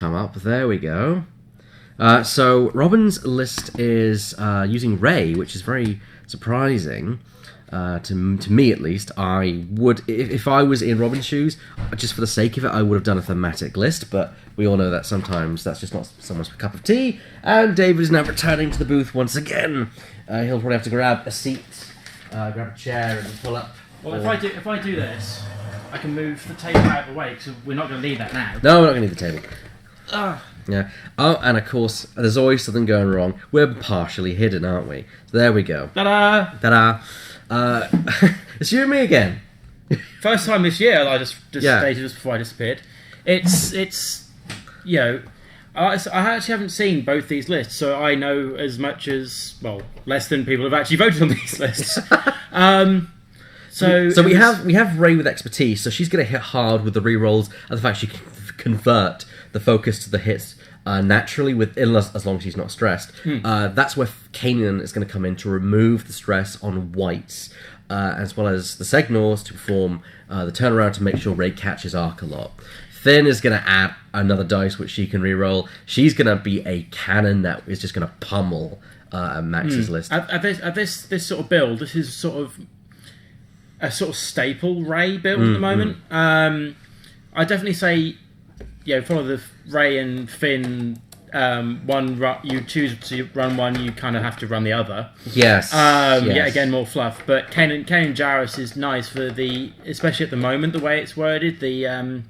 Come up. There we go. So Robin's list is using Ray, which is very surprising to me at least. I would, if I was in Robin's shoes, just for the sake of it, I would have done a thematic list. But we all know that sometimes that's just not someone's cup of tea. And David is now returning to the booth once again. He'll probably have to grab a seat, grab a chair, and pull up. Well, if I do this, I can move the table out of the way because we're not going to need that now. No, we're not going to need the table. Yeah. Oh, and of course, there's always something going wrong. We're partially hidden, aren't we? So there we go. Ta-da! Ta-da! It's you and me again. First time this year, I just stated just before I disappeared. It's you know, I actually haven't seen both these lists, so I know as much as, well, less than people have actually voted on these lists. So we have Ray with expertise, so she's going to hit hard with the rerolls and the fact she can convert the focus to the hits naturally, as long as she's not stressed. That's where Kanan is going to come in to remove the stress on whites, as well as the signals to perform the turnaround to make sure Ray catches arc a lot. Finn is going to add another dice which she can reroll. She's going to be a cannon that is just going to pummel Max's list. At this sort of build, this is sort of a sort of staple Ray build at the moment. I definitely say, follow the Ray and Finn you choose to run one, you kind of have to run the other. Yes. Yet again, more fluff. But Kanan Jarrus is nice for especially at the moment, the way it's worded, the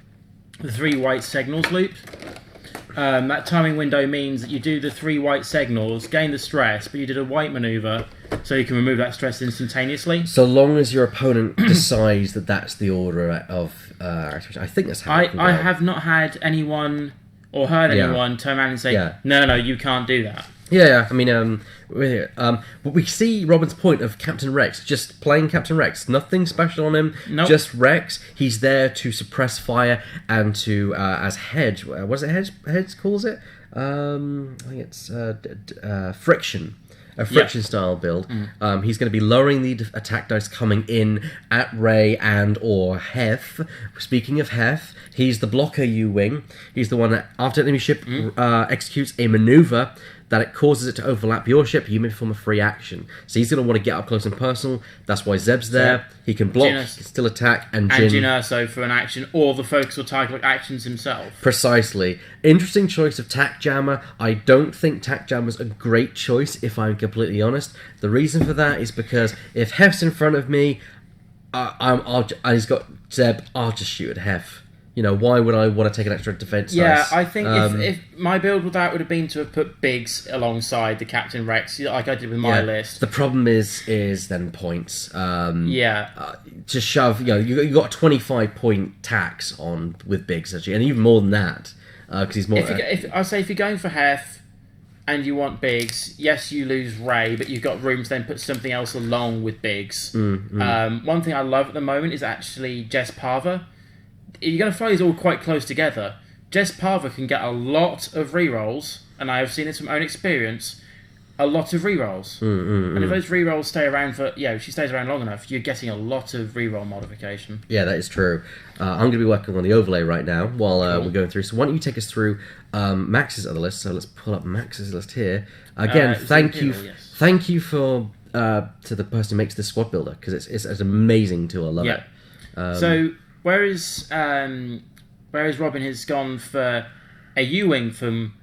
3 white signals loop. That timing window means that you do the 3 white signals, gain the stress, but you did a white maneuver, so you can remove that stress instantaneously. So long as your opponent decides that that's the order of activation. I think that's how I have not had anyone or heard anyone turn around and say, no, you can't do that. Yeah, I mean, but we see Robin's point of Captain Rex, just playing Captain Rex. Nothing special on him, just Rex. He's there to suppress fire and to, as Hedge, what is it Hedge calls it? I think it's friction. A friction style build. He's going to be lowering the attack dice coming in at Ray and or Hef. Speaking of Hef, he's the blocker U-wing. He's the one that after enemy ship executes a maneuver that it causes it to overlap your ship, you may perform a free action. So he's going to want to get up close and personal. That's why Zeb's there. He can block, he can still attack, and Jyn Erso for an action, or the focus or target actions himself. Precisely. Interesting choice of Tac Jammer. I don't think Tac Jammer's a great choice, if I'm completely honest. The reason for that is because if Hef's in front of me, and he's got Zeb, I'll just shoot at Hef. Why would I want to take an extra defense dice? I think if my build with that would have been to have put Biggs alongside the Captain Rex, like I did with my list. The problem is then points. To shove, you got a 25-point tax on with Biggs actually, and even more than that because he's more. If you're going for Hef and you want Biggs, yes, you lose Ray, but you've got room to then put something else along with Biggs. One thing I love at the moment is actually Jess Parva. You're going to find these all quite close together. Jess Parva can get a lot of rerolls, and I have seen this from own experience, a lot of rerolls. And if those rerolls stay around she stays around long enough, you're getting a lot of reroll modification. Yeah, that is true. I'm going to be working on the overlay right now while we're going through. So why don't you take us through Max's other list? So let's pull up Max's list here. Again, thank you for to the person who makes this squad builder, because it's an amazing tool. I love it. So Whereas Robin has gone for a U-wing from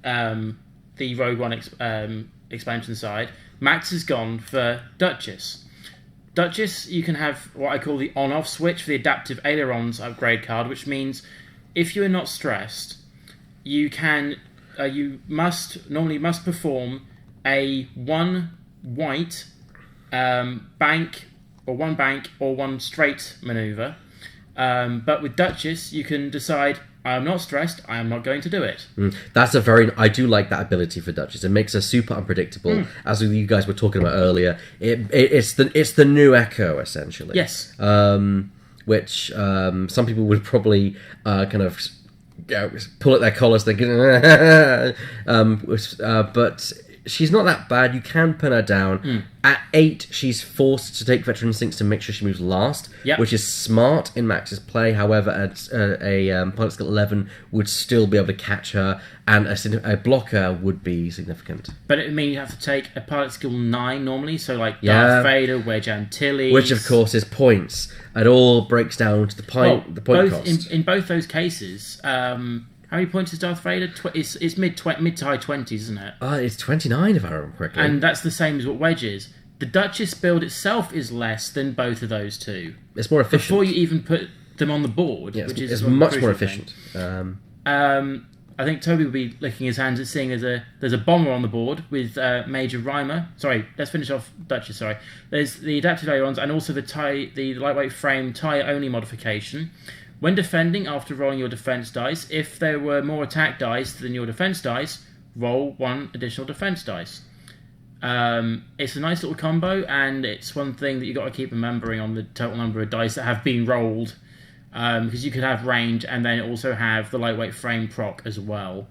the Rogue One expansion side, Max has gone for Duchess. Duchess, you can have what I call the on-off switch for the adaptive ailerons upgrade card, which means if you are not stressed, you must perform a 1 white bank or 1 straight maneuver. But with Duchess, you can decide, I am not stressed, I am not going to do it. I do like that ability for Duchess. It makes her super unpredictable. As you guys were talking about earlier, it's the new Echo, essentially. Yes. Which some people would probably kind of pull at their collars thinking, but she's not that bad. You can pin her down. At 8, she's forced to take Veteran Instincts to make sure she moves last, which is smart in Max's play. However, at a pilot skill 11 would still be able to catch her, and a blocker would be significant. But it means you have to take a pilot skill 9 normally, so like Darth Vader, Wedge Antilles... Which, of course, is points. It all breaks down to the point cost. In both those cases... how many points is Darth Vader? It's mid to high 20s, isn't it? It's 29, if I remember correctly. And that's the same as what Wedge is. The Duchess build itself is less than both of those two. It's more efficient. Before you even put them on the board, which is it's much more efficient. I think Toby will be licking his hands at seeing there's a bomber on the board with Major Rhymer. Sorry, let's finish off Duchess. Sorry, there's the adaptive ailerons and also the lightweight frame tie only modification. When defending, after rolling your defense dice, if there were more attack dice than your defense dice, roll 1 additional defense dice. It's a nice little combo, and it's one thing that you've got to keep remembering on the total number of dice that have been rolled, because you could have range and then also have the lightweight frame proc as well.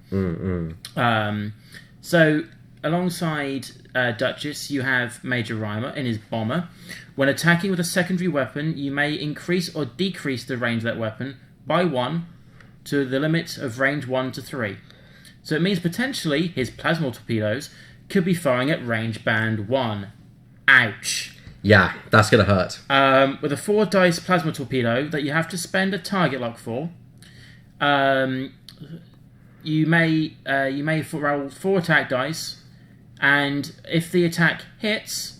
So, alongside Duchess, you have Major Rhymer in his bomber. When attacking with a secondary weapon, you may increase or decrease the range of that weapon by 1 to the limit of range 1 to 3. So it means potentially his plasma torpedoes could be firing at range band 1. Ouch. Yeah, that's going to hurt. With a 4 dice plasma torpedo that you have to spend a target lock for, you may roll 4 attack dice, and if the attack hits,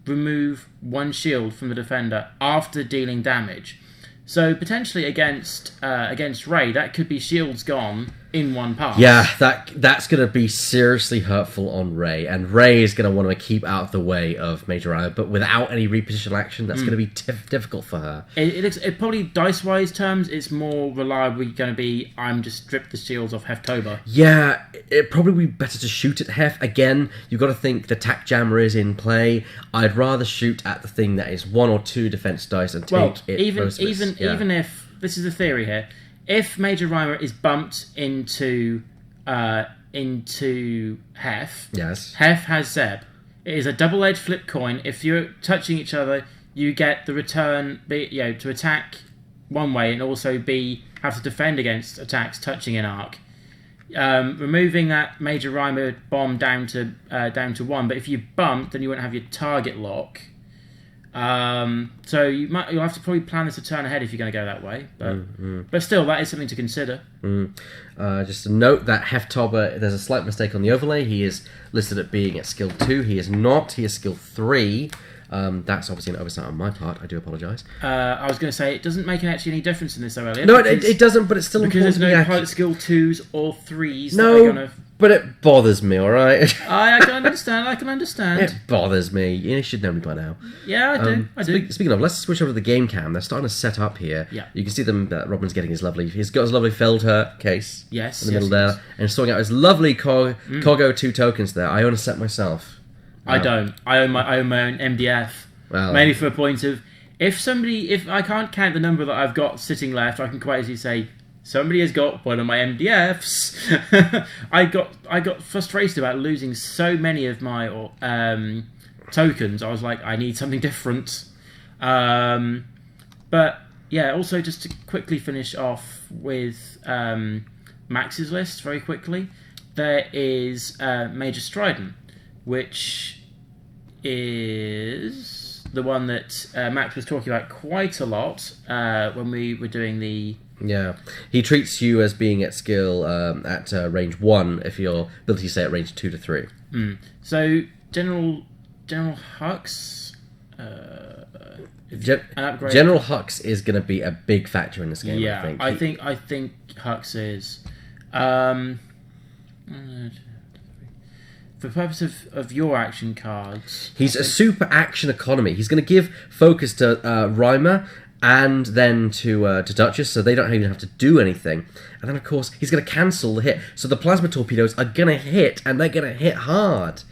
remove 1 shield from the defender after dealing damage. So potentially against Rey, that could be shields gone in 1 pass. Yeah, that's going to be seriously hurtful on Rey, and Rey is going to want to keep out of the way of Major Rhymer, but without any repositional action, that's going to be difficult for her. It probably, dice-wise terms, it's more reliably going to be, I'm just strip the shields off Hef-Toba. Yeah, it'd probably be better to shoot at Hef. Again, you've got to think the tack jammer is in play. I'd rather shoot at the thing that is 1 or 2 defense dice and take it. Even if, this is the theory here, if Major Rhymer is bumped into Hef, yes. Hef has Zeb. It is a double-edged flip coin. If you're touching each other, you get the return, to attack one way and also have to defend against attacks touching an arc. Removing that Major Rhymer bomb down to 1, but if you bump, then you won't have your target lock. So you'll have to probably plan this a turn ahead if you're going to go that way, but still, that is something to consider. Just a note that Hef-Toba, there's a slight mistake on the overlay. He is listed at being at skill 2. He is not. He is skill 3. That's obviously an oversight on my part. I do apologise. I was going to say, it doesn't make actually any difference in this, though, Elliot. No, it doesn't, but it's still because important. Because there's no pilot skill 2s or 3s. No, but it bothers me, alright? I can understand. It bothers me. You should know me by now. Yeah, I do. Speaking of, let's switch over to the game cam. They're starting to set up here. Yeah. You can see them. Robin's getting he's got his lovely Feldherr case. Yes. In the middle there, and sorting out his lovely Coggo 2 tokens there. I own a set myself. I don't. I own my own MDF. Well, mainly for a point of, if I can't count the number that I've got sitting left, I can quite easily say, somebody has got one of my MDFs. I got frustrated about losing so many of my tokens. I was like, I need something different. But yeah, also just to quickly finish off with Max's list very quickly, there is Major Strident, which is the one that Max was talking about quite a lot when we were doing the... Yeah, he treats you as being at skill at range 1 if your ability say at range 2 to 3. So General Hux, General Hux is going to be a big factor in this game. Yeah, I think Hux is. For the purpose of your action cards, he's a super action economy. He's going to give focus to Rhymer and then to Duchess, so they don't even have to do anything. And then, of course, he's going to cancel the hit. So the plasma torpedoes are going to hit, and they're going to hit hard.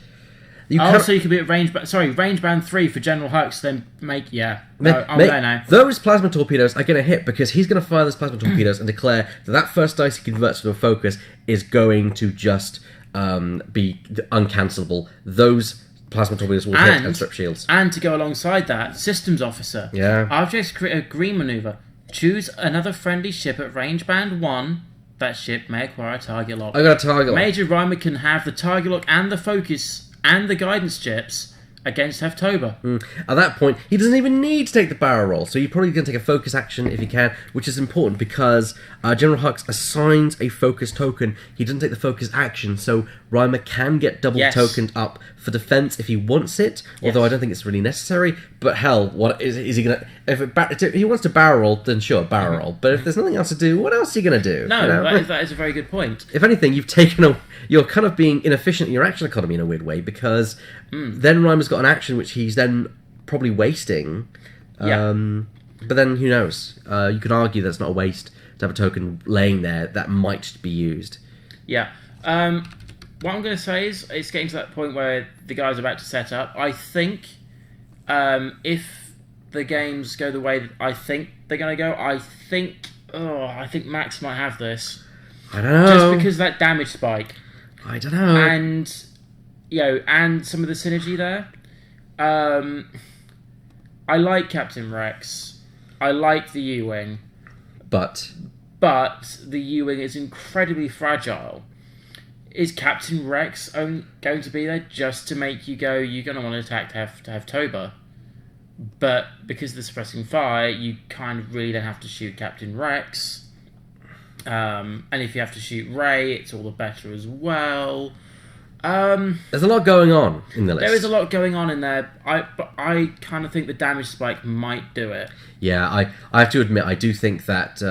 You could be at range band 3 for General Hux, then I'm there now. Those plasma torpedoes are going to hit because he's going to fire those plasma torpedoes and declare that first dice he converts to a focus is going to just be uncancelable. Those plasma torpedoes will hit and strip shields. And to go alongside that, systems officer. Yeah. RGX create a green maneuver. Choose another friendly ship at range band 1. That ship may acquire a target lock. I got a target lock. Major Reimer can have the target lock and the focus and the guidance chips against Haftober. At that point, he doesn't even need to take the barrel roll, so you're probably going to take a focus action if you can, which is important because General Hux assigns a focus token. He doesn't take the focus action, so Reimer can get double tokened up for defense if he wants it, although I don't think it's really necessary. But hell, what is he going to... If he wants to barrel roll, then sure, barrel roll. But if there's nothing else to do, what else are you going to do? No, you know? that is a very good point. If anything, you're kind of being inefficient in your action economy in a weird way, because then Reimer's got an action which he's then probably wasting. But then, who knows? You could argue that it's not a waste to have a token laying there that might be used. Yeah. What I'm going to say is, it's getting to that point where the guys are about to set up. I think if the games go the way that I think they're going to go, I think Max might have this. I don't know. Just because of that damage spike. I don't know. And, and some of the synergy there. I like Captain Rex. I like the U-Wing. But the U-Wing is incredibly fragile. Is Captain Rex going to be there just to make you go, you're going to want to attack to have Toba? But because of the suppressing fire, you kind of really don't have to shoot Captain Rex. And if you have to shoot Rey, it's all the better as well. There's a lot going on in the list. There is a lot going on in there. But I kind of think the damage spike might do it. Yeah, I have to admit, I do think that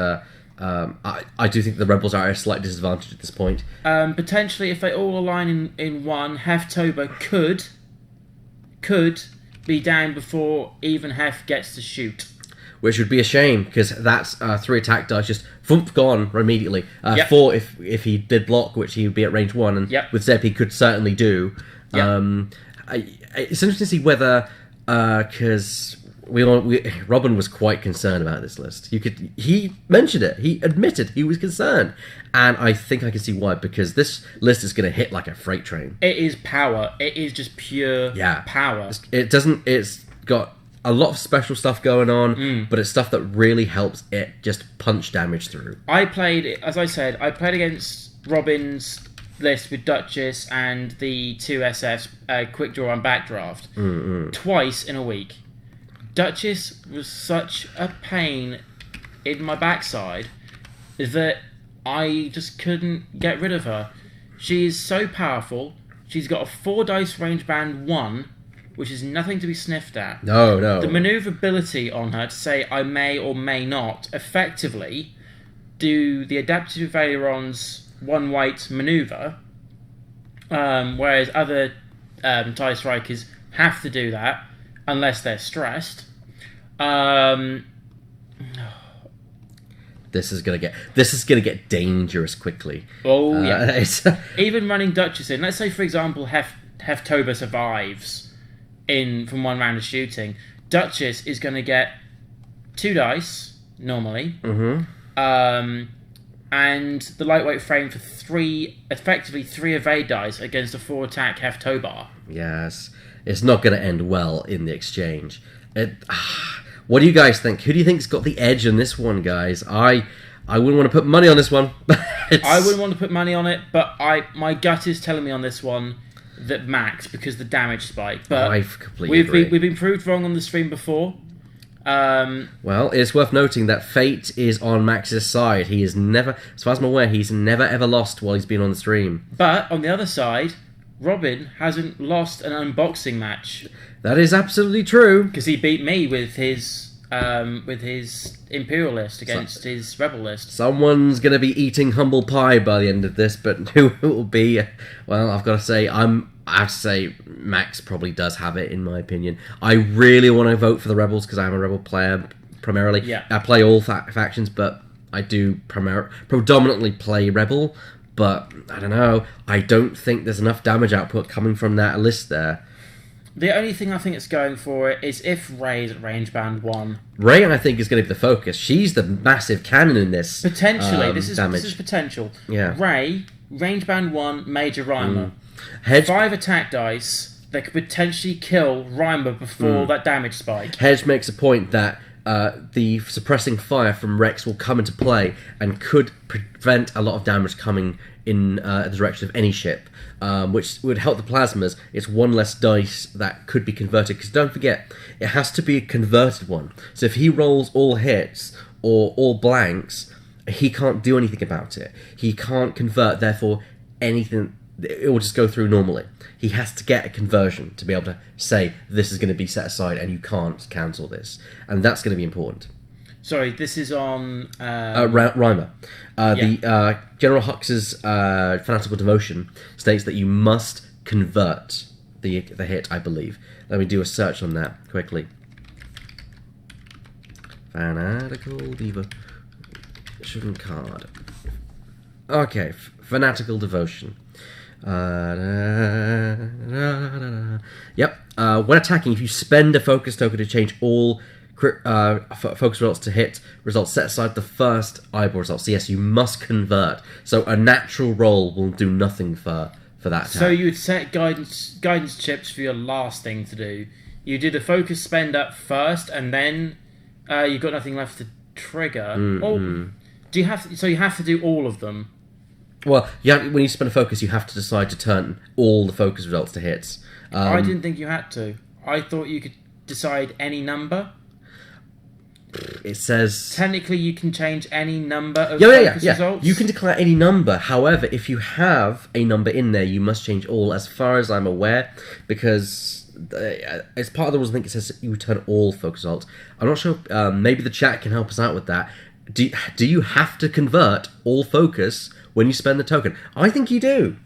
I do think the Rebels are at a slight disadvantage at this point. Potentially, if they all align in one, Haftober could be down before even Hef gets to shoot. Which would be a shame, because that's 3 attack dice just gone immediately. 4 if he did block, which he would be at range 1, and with Zeb he could certainly do. It's interesting to see whether, because Robin was quite concerned about this list. He mentioned it. He admitted he was concerned, and I think I can see why, because this list is going to hit like a freight train. It is power. It is just pure power. It's got a lot of special stuff going on, but it's stuff that really helps it just punch damage through. I played against Robin's list with Duchess and the 2 SFs, Quick Draw and Backdraft, twice in a week. Duchess was such a pain in my backside that I just couldn't get rid of her. She is so powerful. She's got a 4 dice range band 1, which is nothing to be sniffed at. No. The maneuverability on her to say I may or may not effectively do the adaptive ailerons 1 white maneuver, whereas other TIE strikers have to do that unless they're stressed. This is gonna get dangerous quickly. Oh yeah. Even running Duchess in, let's say for example Haftober survives from 1 round of shooting, Duchess is going to get 2 dice normally, and the lightweight frame for 3 evade dice against a 4 attack Haftober. Yes, it's not going to end well in the exchange. What do you guys think? Who do you think's got the edge on this one, guys? I wouldn't want to put money on this one. I wouldn't want to put money on it, but my gut is telling me on this one that Max, because the damage spike. But I completely agree. We've been proved wrong on the stream before. Well, it's worth noting that fate is on Max's side. He is never, as far as I'm aware, he's never ever lost while he's been on the stream. But on the other side, Robin hasn't lost an unboxing match. That is absolutely true. Because he beat me with his Imperial list against his Rebel list. Someone's going to be eating humble pie by the end of this, but who it will be? Well, I've got to say, I have to say Max probably does have it, in my opinion. I really want to vote for the Rebels because I'm a Rebel player primarily. Yeah. I play all factions, but I do predominantly play Rebel. But I don't know. I don't think there's enough damage output coming from that list there. The only thing I think it's going for it is if Rey's at range band 1. Rey, I think, is going to be the focus. She's the massive cannon in this. Potentially, this is potential. Yeah. Rey range band 1, Major Reimer. Hedge 5 attack dice that could potentially kill Reimer before that damage spike. Hedge makes a point that the suppressing fire from Rex will come into play and could prevent a lot of damage coming in the direction of any ship, which would help the plasmas. It's one less dice that could be converted, because don't forget, it has to be a converted one. So if he rolls all hits or all blanks, he can't do anything about it. He can't convert, therefore anything, it will just go through normally. He has to get a conversion to be able to say this is going to be set aside and you can't cancel this, and that's going to be important. Sorry, this is on Reimer. The General Hux's Fanatical Devotion states that you must convert the hit, I believe. Let me do a search on that quickly. Fanatical Devotion card. Okay, Fanatical Devotion. Yep. When attacking, if you spend a focus token to change all focus results to hit results, set aside the first eyeball result. So yes, you must convert. So a natural roll will do nothing for that attack. So you would set guidance chips for your last thing to do. You do the focus spend up first, and then you've got nothing left to trigger. Or do you have? So you have to do all of them. Well, when you spend a focus, you have to decide to turn all the focus results to hits. I didn't think you had to. I thought you could decide any number. It says technically you can change any number of focus results. You can declare any number. However, if you have a number in there, you must change all, as far as I'm aware, because as part of the rules, I think it says you return all focus results. I'm not sure. Maybe the chat can help us out with that. Do you have to convert all focus when you spend the token? I think you do.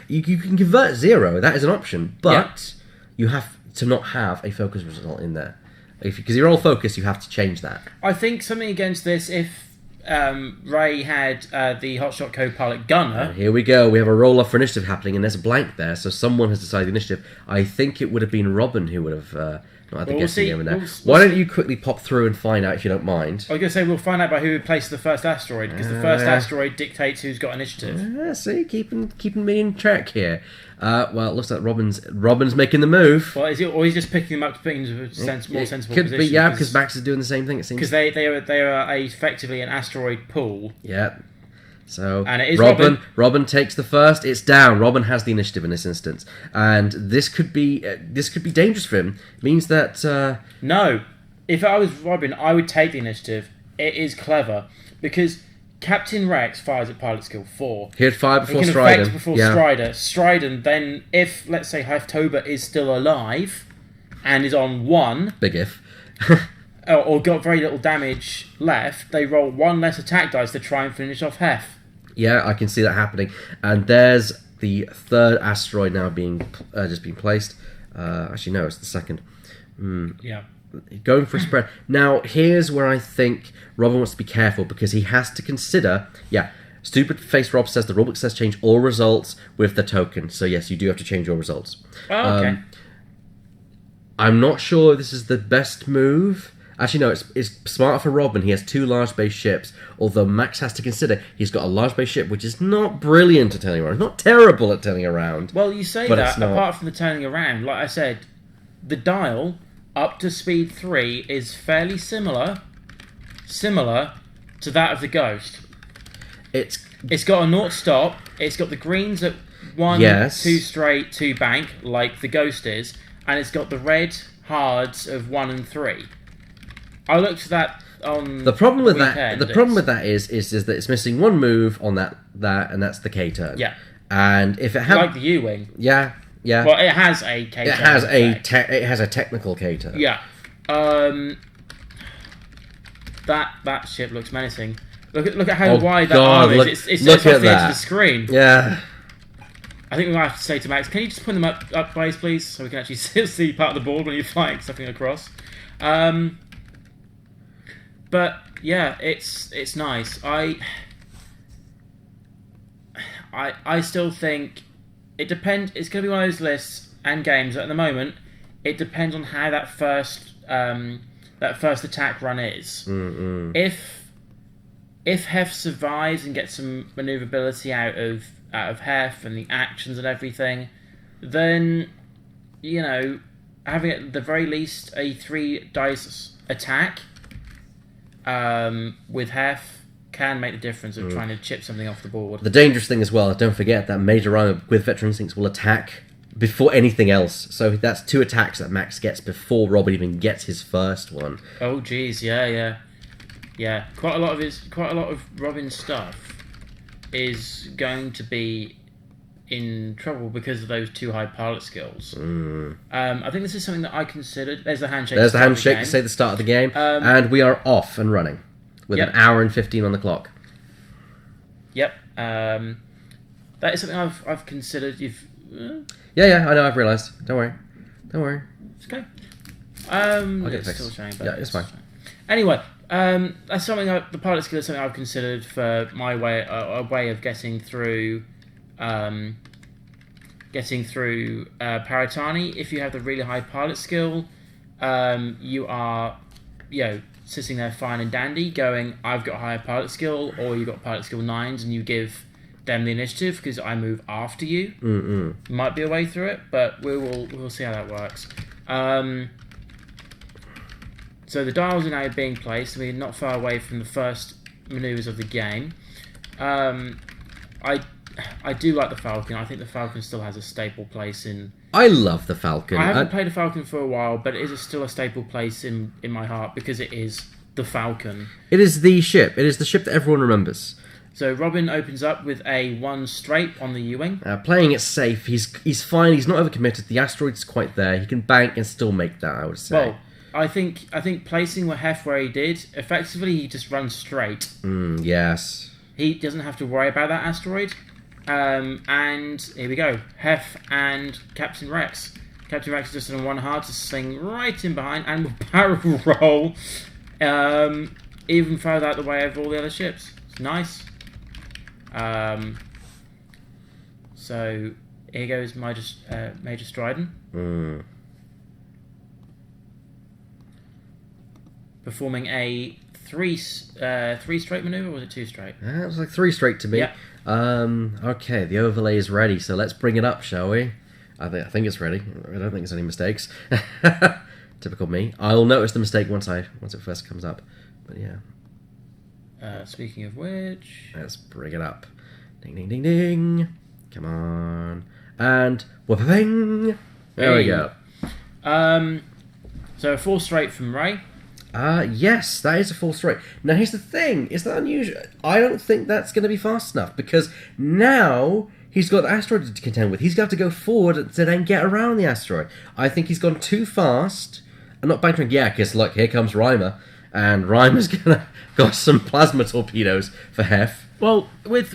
You can convert 0. That is an option, but you have to not have a focus result in there. Because you're all focused, you have to change that. I think something against this, if Ray had the Hotshot co-pilot gunner... Here we go, we have a roll-off for initiative happening, and there's a blank there, so someone has decided the initiative. I think it would have been Robin who would have not had the guessing game in there. Why don't you quickly pop through and find out, if you don't mind? I was going to say, we'll find out by who placed the first asteroid, because the first asteroid dictates who's got initiative. See, keeping me in track here. Well, it looks like Robin's making the move. Well, or he's just picking them up to put into a more sensible could position. Be, yeah, because Max is doing the same thing, it seems. Because they are effectively an asteroid pool. Yeah. So, and it is Robin takes the first. It's down. Robin has the initiative in this instance, and this could be dangerous for him. It means that no, if I was Robin, I would take the initiative. It is clever because Captain Rex fires at pilot skill 4. He'd fire before Stridon. Stridon. Before Stridon. Stridon, then if, let's say, Haftober is still alive and is on 1... Big if. or got very little damage left, they roll 1 less attack dice to try and finish off Hef. Yeah, I can see that happening. And there's the third asteroid now being placed. Actually, no, it's the second. Yeah. Going for a spread. Now, here's where I think Robin wants to be careful, because he has to consider... Yeah, Stupid Face Rob says the rulebook says change all results with the token. So yes, you do have to change your results. Oh, okay. I'm not sure this is the best move. Actually, no, it's smarter for Robin. He has 2 large base ships, although Max has to consider he's got a large base ship, which is not brilliant at turning around. Not terrible at turning around. Well, you say that, apart from the turning around, like I said, the dial up to speed 3 is fairly similar to that of the Ghost. It's got a naught stop, it's got the greens at 1, 2 straight, 2 bank, like the Ghost is, and it's got the red hards of 1 and 3. I looked at that on the problem with that. The problem with that is that it's missing 1 move on that, and that's the K turn. Yeah. And if it had like the U-wing. Yeah. Well, it has a K turn. It has a technical K turn. Yeah. That ship looks menacing. Look at how wide that arm is. It's off the edge of the screen. Yeah. I think we might have to say to Max, can you just put them up please, so we can actually see part of the board when you're flying something across. But yeah, it's nice. I still think it depends. It's going to be one of those lists and games that at the moment it depends on how that first attack run is. Mm-mm. If if Hef survives and gets some maneuverability out of Hef and the actions and everything, then having at the very least a 3 dice attack with Hef can make the difference of trying to chip something off the board. The dangerous thing as well, don't forget that Major Rhymer with Veteran Instincts will attack before anything else. So that's 2 attacks that Max gets before Robin even gets his first one. Oh geez, yeah. Quite a lot of Robin's stuff is going to be in trouble because of those 2 high pilot skills. I think this is something that I considered. There's the handshake. There's the handshake to say the start of the game, and we are off and running with an hour and 15 on the clock. Yep. That is something I've considered. Yeah, I know. I've realised. Don't worry. It's okay. I'll get it still fixed. showing, Yeah, it's fine. Anyway, that's something. The pilot skill is something I've considered for my way. A way of getting through. Paratani. If you have the really high pilot skill, you are, sitting there fine and dandy, going, I've got a higher pilot skill, or you've got pilot skill 9s, and you give them the initiative because I move after you. Might be a way through it, but we'll see how that works. So the dials are now being placed. We're not far away from the first maneuvers of the game. I do like the Falcon. I think the Falcon still has a staple place in... I love the Falcon. I haven't played a Falcon for a while, but it is still a staple place in my heart because it is the Falcon. It is the ship. It is the ship that everyone remembers. So Robin opens up with a 1 straight on the U-wing. Playing it safe. He's fine. He's not overcommitted. The asteroid's quite there. He can bank and still make that, I would say. Well, I think placing Hef where he did, effectively he just runs straight. Yes. He doesn't have to worry about that asteroid. And here we go. Hef and Captain Rex. Captain Rex is just on 1 hard to sling right in behind and will barrel roll even further out the way of all the other ships. It's nice. So here goes Major Stryden. Performing a 3 straight maneuver, or was it 2 straight? It was like 3 straight to me. Yeah. Okay, the overlay is ready, so let's bring it up, shall we? I think it's ready. I don't think there's any mistakes. Typical me. I'll notice the mistake once it first comes up. But yeah. Speaking of which, let's bring it up. Ding ding ding ding. Come on. And whooping. There we go. So a 4 straight from Ray. Yes, that is a 4 straight. Now, here's the thing. Is that unusual? I don't think that's going to be fast enough, because now he's got the asteroid to contend with. He's got to go forward to then get around the asteroid. I think he's gone too fast. I'm not banking. Yeah, because, look, here comes Rhymer. And Rhymer's got some plasma torpedoes for Hef. Well, with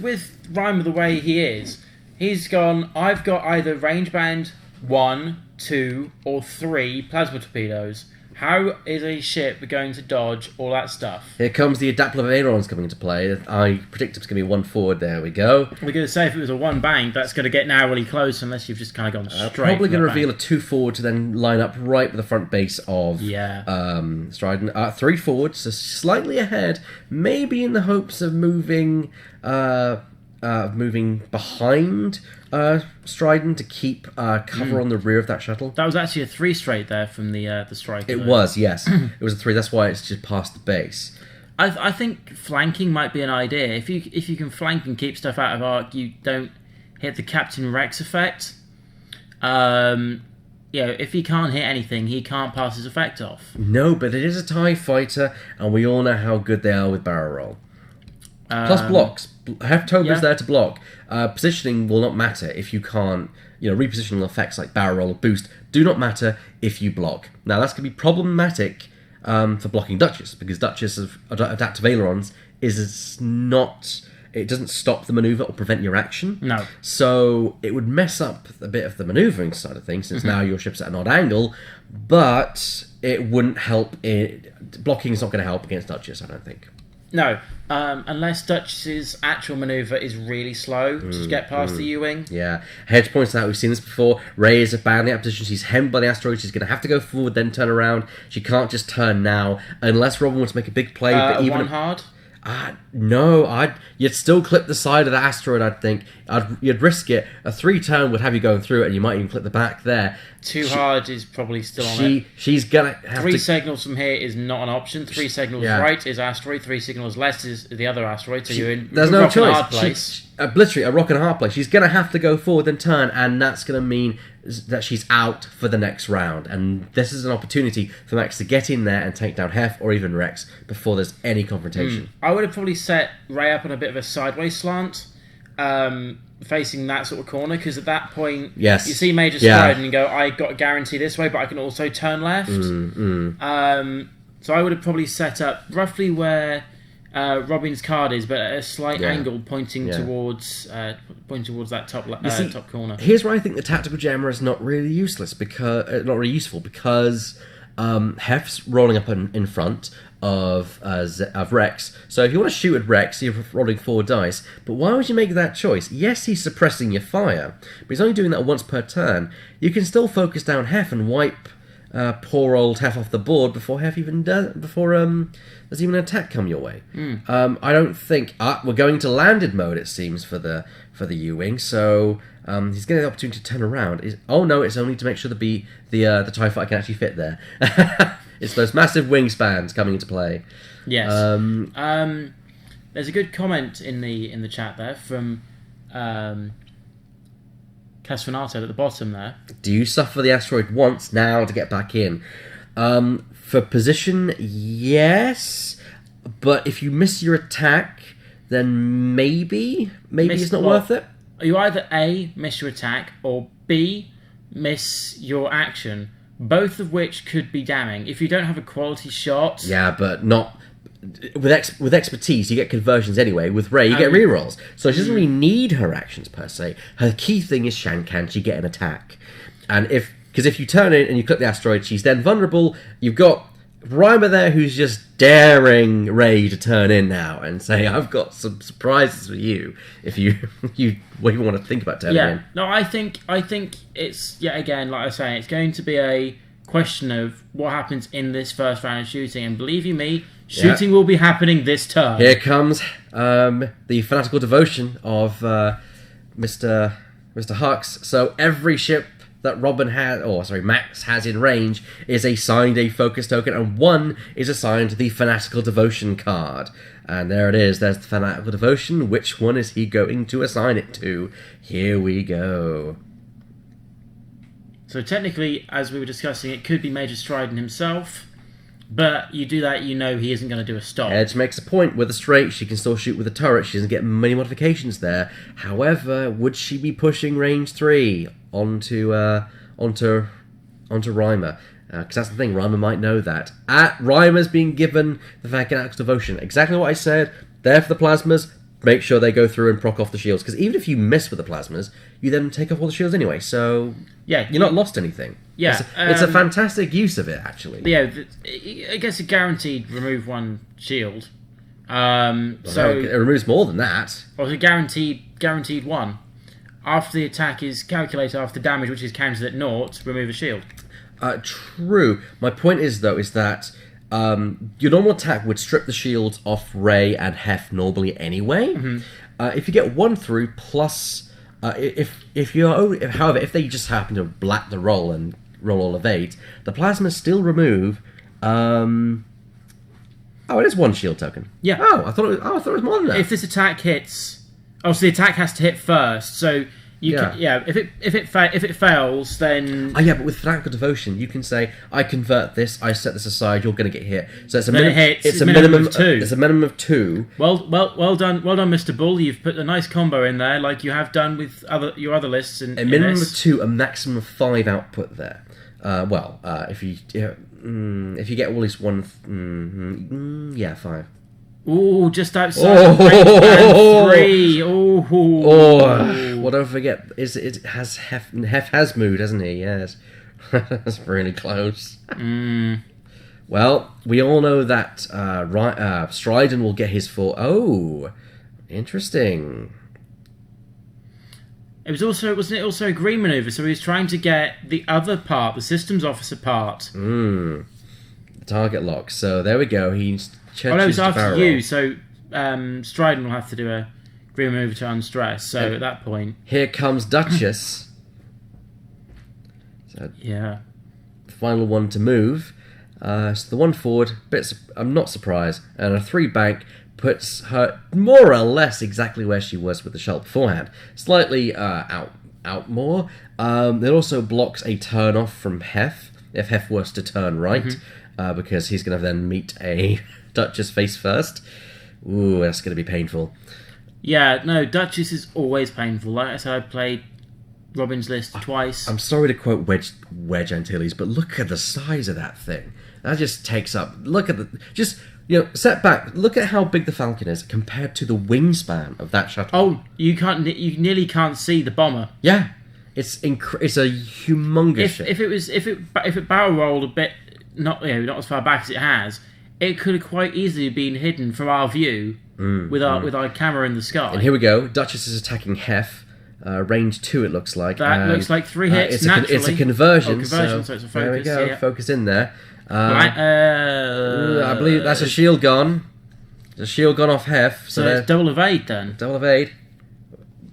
Rhymer the way he is, he's gone, I've got either range band 1, 2, or 3 plasma torpedoes. How is a ship going to dodge all that stuff? Here comes the adaptive ailerons coming into play. I predict it's going to be 1 forward. There we go. We're going to say if it was a 1 bank, that's going to get narrowly close unless you've just kind of gone straight. Probably going to reveal a 2 forward to then line up right with the front base of Stryden. 3 forward, so slightly ahead, maybe in the hopes of moving behind Stryden to keep cover on the rear of that shuttle. That was actually a 3 straight there from the striker. It was, yes. It was a 3. That's why it's just past the base. I think flanking might be an idea. If you can flank and keep stuff out of arc, you don't hit the Captain Rex effect. If he can't hit anything, he can't pass his effect off. No, but it is a TIE fighter, and we all know how good they are with barrel roll. Plus blocks. Heftober's there to block. Positioning will not matter if you can't... repositioning effects like barrel roll or boost do not matter if you block. Now, that's going to be problematic for blocking Duchess, because Duchess of adaptive ailerons is not... It doesn't stop the maneuver or prevent your action. No. So it would mess up a bit of the maneuvering side of things, since now your ship's at an odd angle, but it wouldn't help... Blocking is not going to help against Duchess, I don't think. No, unless Duchess's actual manoeuvre is really slow to get past the U-wing. Yeah. Hedge points out, we've seen this before, Rey is badly out of position, she's hemmed by the asteroid, she's going to have to go forward, then turn around. She can't just turn now, unless Robin wants to make a big play. But even one hard? No, you'd still clip the side of the asteroid. I'd think you'd risk it. A 3-turn would have you going through it, and you might even clip the back there. Too hard is probably still on it. She's gonna have 3 signals from here is not an option. 3 signals right is asteroid. 3 signals left is the other asteroid. So you're in. There's no rock choice. and hard place. Literally a rock and a hard place. She's gonna have to go forward and turn, and that's gonna mean that she's out for the next round. And this is an opportunity for Max to get in there and take down Hef or even Rex before there's any confrontation. I would have probably set Ray up on a bit of a sideways slant, facing that sort of corner, because at that point, you see Major stride and you go, I got a guarantee this way, but I can also turn left. So I would have probably set up roughly where Robin's card is, but at a slight angle, pointing towards that top corner. Here's where I think the tactical jammer is not really useless, because not really useful, because Hef's rolling up in front of Rex. So if you want to shoot at Rex, you're rolling 4 dice. But why would you make that choice? Yes, he's suppressing your fire, but he's only doing that once per turn. You can still focus down Hef and wipe poor old Hef off the board before there's even an attack come your way. I don't think we're going to landed mode. It seems for the U-wing. So he's getting the opportunity to turn around. Oh no, it's only to make sure the TIE fighter can actually fit there. It's those massive wingspans coming into play. Yes. There's a good comment in the chat there from Casfinato at the bottom there. Do you suffer the asteroid once now to get back in? For position, yes. But if you miss your attack, then maybe it's not worth it. You either A, miss your attack, or B, miss your action. Both of which could be damning. If you don't have a quality shot... Yeah, but not... With expertise, you get conversions anyway. With Rey, you get rerolls. So she doesn't really need her actions, per se. Her key thing is, can she get an attack? And because if you turn in and you click the asteroid, she's then vulnerable. You've got Ryma there who's just daring Rey to turn in now and say, I've got some surprises for you if you want to think about turning in. No, I think it's, yet again, like I was saying, it's going to be a question of what happens in this first round of shooting. And believe you me, shooting will be happening this turn. Here comes the fanatical devotion of Mr. Hux. So every ship that Max has in range is assigned a focus token, and one is assigned the fanatical devotion card. And there it is, there's the fanatical devotion. Which one is he going to assign it to? Here we go. So technically, as we were discussing, it could be Major Stryden himself, but you do that, you know he isn't going to do a stop. Edge makes a point. With a straight, she can still shoot with a turret. She doesn't get many modifications there. However, would she be pushing range 3 onto Ryma? Because that's the thing, Ryma might know that. Ryma's being given the fanatical devotion. Exactly what I said. There for the plasmas. Make sure they go through and proc off the shields. Because even if you miss with the plasmas, you then take off all the shields anyway. So you're not lost anything. Yeah, it's a fantastic use of it, actually. Yeah, I guess a guaranteed remove 1 shield. So it removes more than that. Or a guaranteed 1. After the attack is calculated after damage, which is counted at 0, remove a shield. True. My point is, though, is that your normal attack would strip the shields off Rey and Hef normally anyway. If you get 1 through, plus however, if they just happen to black the roll and roll all evade, the plasmas still remove. It is 1 shield token. Yeah. I thought it was more than that. If this attack hits, so the attack has to hit first. So if it fails, then but with fanatical devotion, you can say, I convert this, I set this aside, you're going to get hit. So it's a minimum of 2. It's a minimum of 2. Well done, Mr. Bull. You've put a nice combo in there, like you have done with your other lists. A minimum of 2, a maximum of 5 output there. If you get at least 1, 5. Ooh, just outside range 3. Well, don't forget, Hef has moved, hasn't he? Yes. That's really close. Well, we all know that Stryden will get his 4. Oh, interesting. Wasn't it also a green maneuver? So he was trying to get the other part, the systems officer part. The target lock. So there we go. He's. It was after you. So Stridon will have to do a green maneuver to unstress. So at that point, here comes Duchess. So yeah, the final one to move. So the one forward, I'm not surprised, and a 3 bank puts her more or less exactly where she was with the shuttle beforehand. Slightly out more. It also blocks a turn off from Hef, if Hef was to turn right, because he's going to then meet a Duchess face first. Ooh, that's going to be painful. Yeah, no, Duchess is always painful. Like I said, I played Robin's list twice. I'm sorry to quote Wedge Antilles, but look at the size of that thing. That just takes up... Look at the... Just, step back. Look at how big the Falcon is compared to the wingspan of that shuttle. Oh, you nearly can't see the bomber. Yeah. It's a humongous ship. If it barrel rolled a bit, not as far back as it has, it could have quite easily been hidden from our view with our camera in the sky. And here we go. Duchess is attacking Hef. Range 2, it looks like. That looks like 3 hits. It's a conversion. So it's a focus. There we go. Yeah. Focus in there. I believe that's a shield gone. There's a shield gone off Hef. So it's double evade then. Double evade.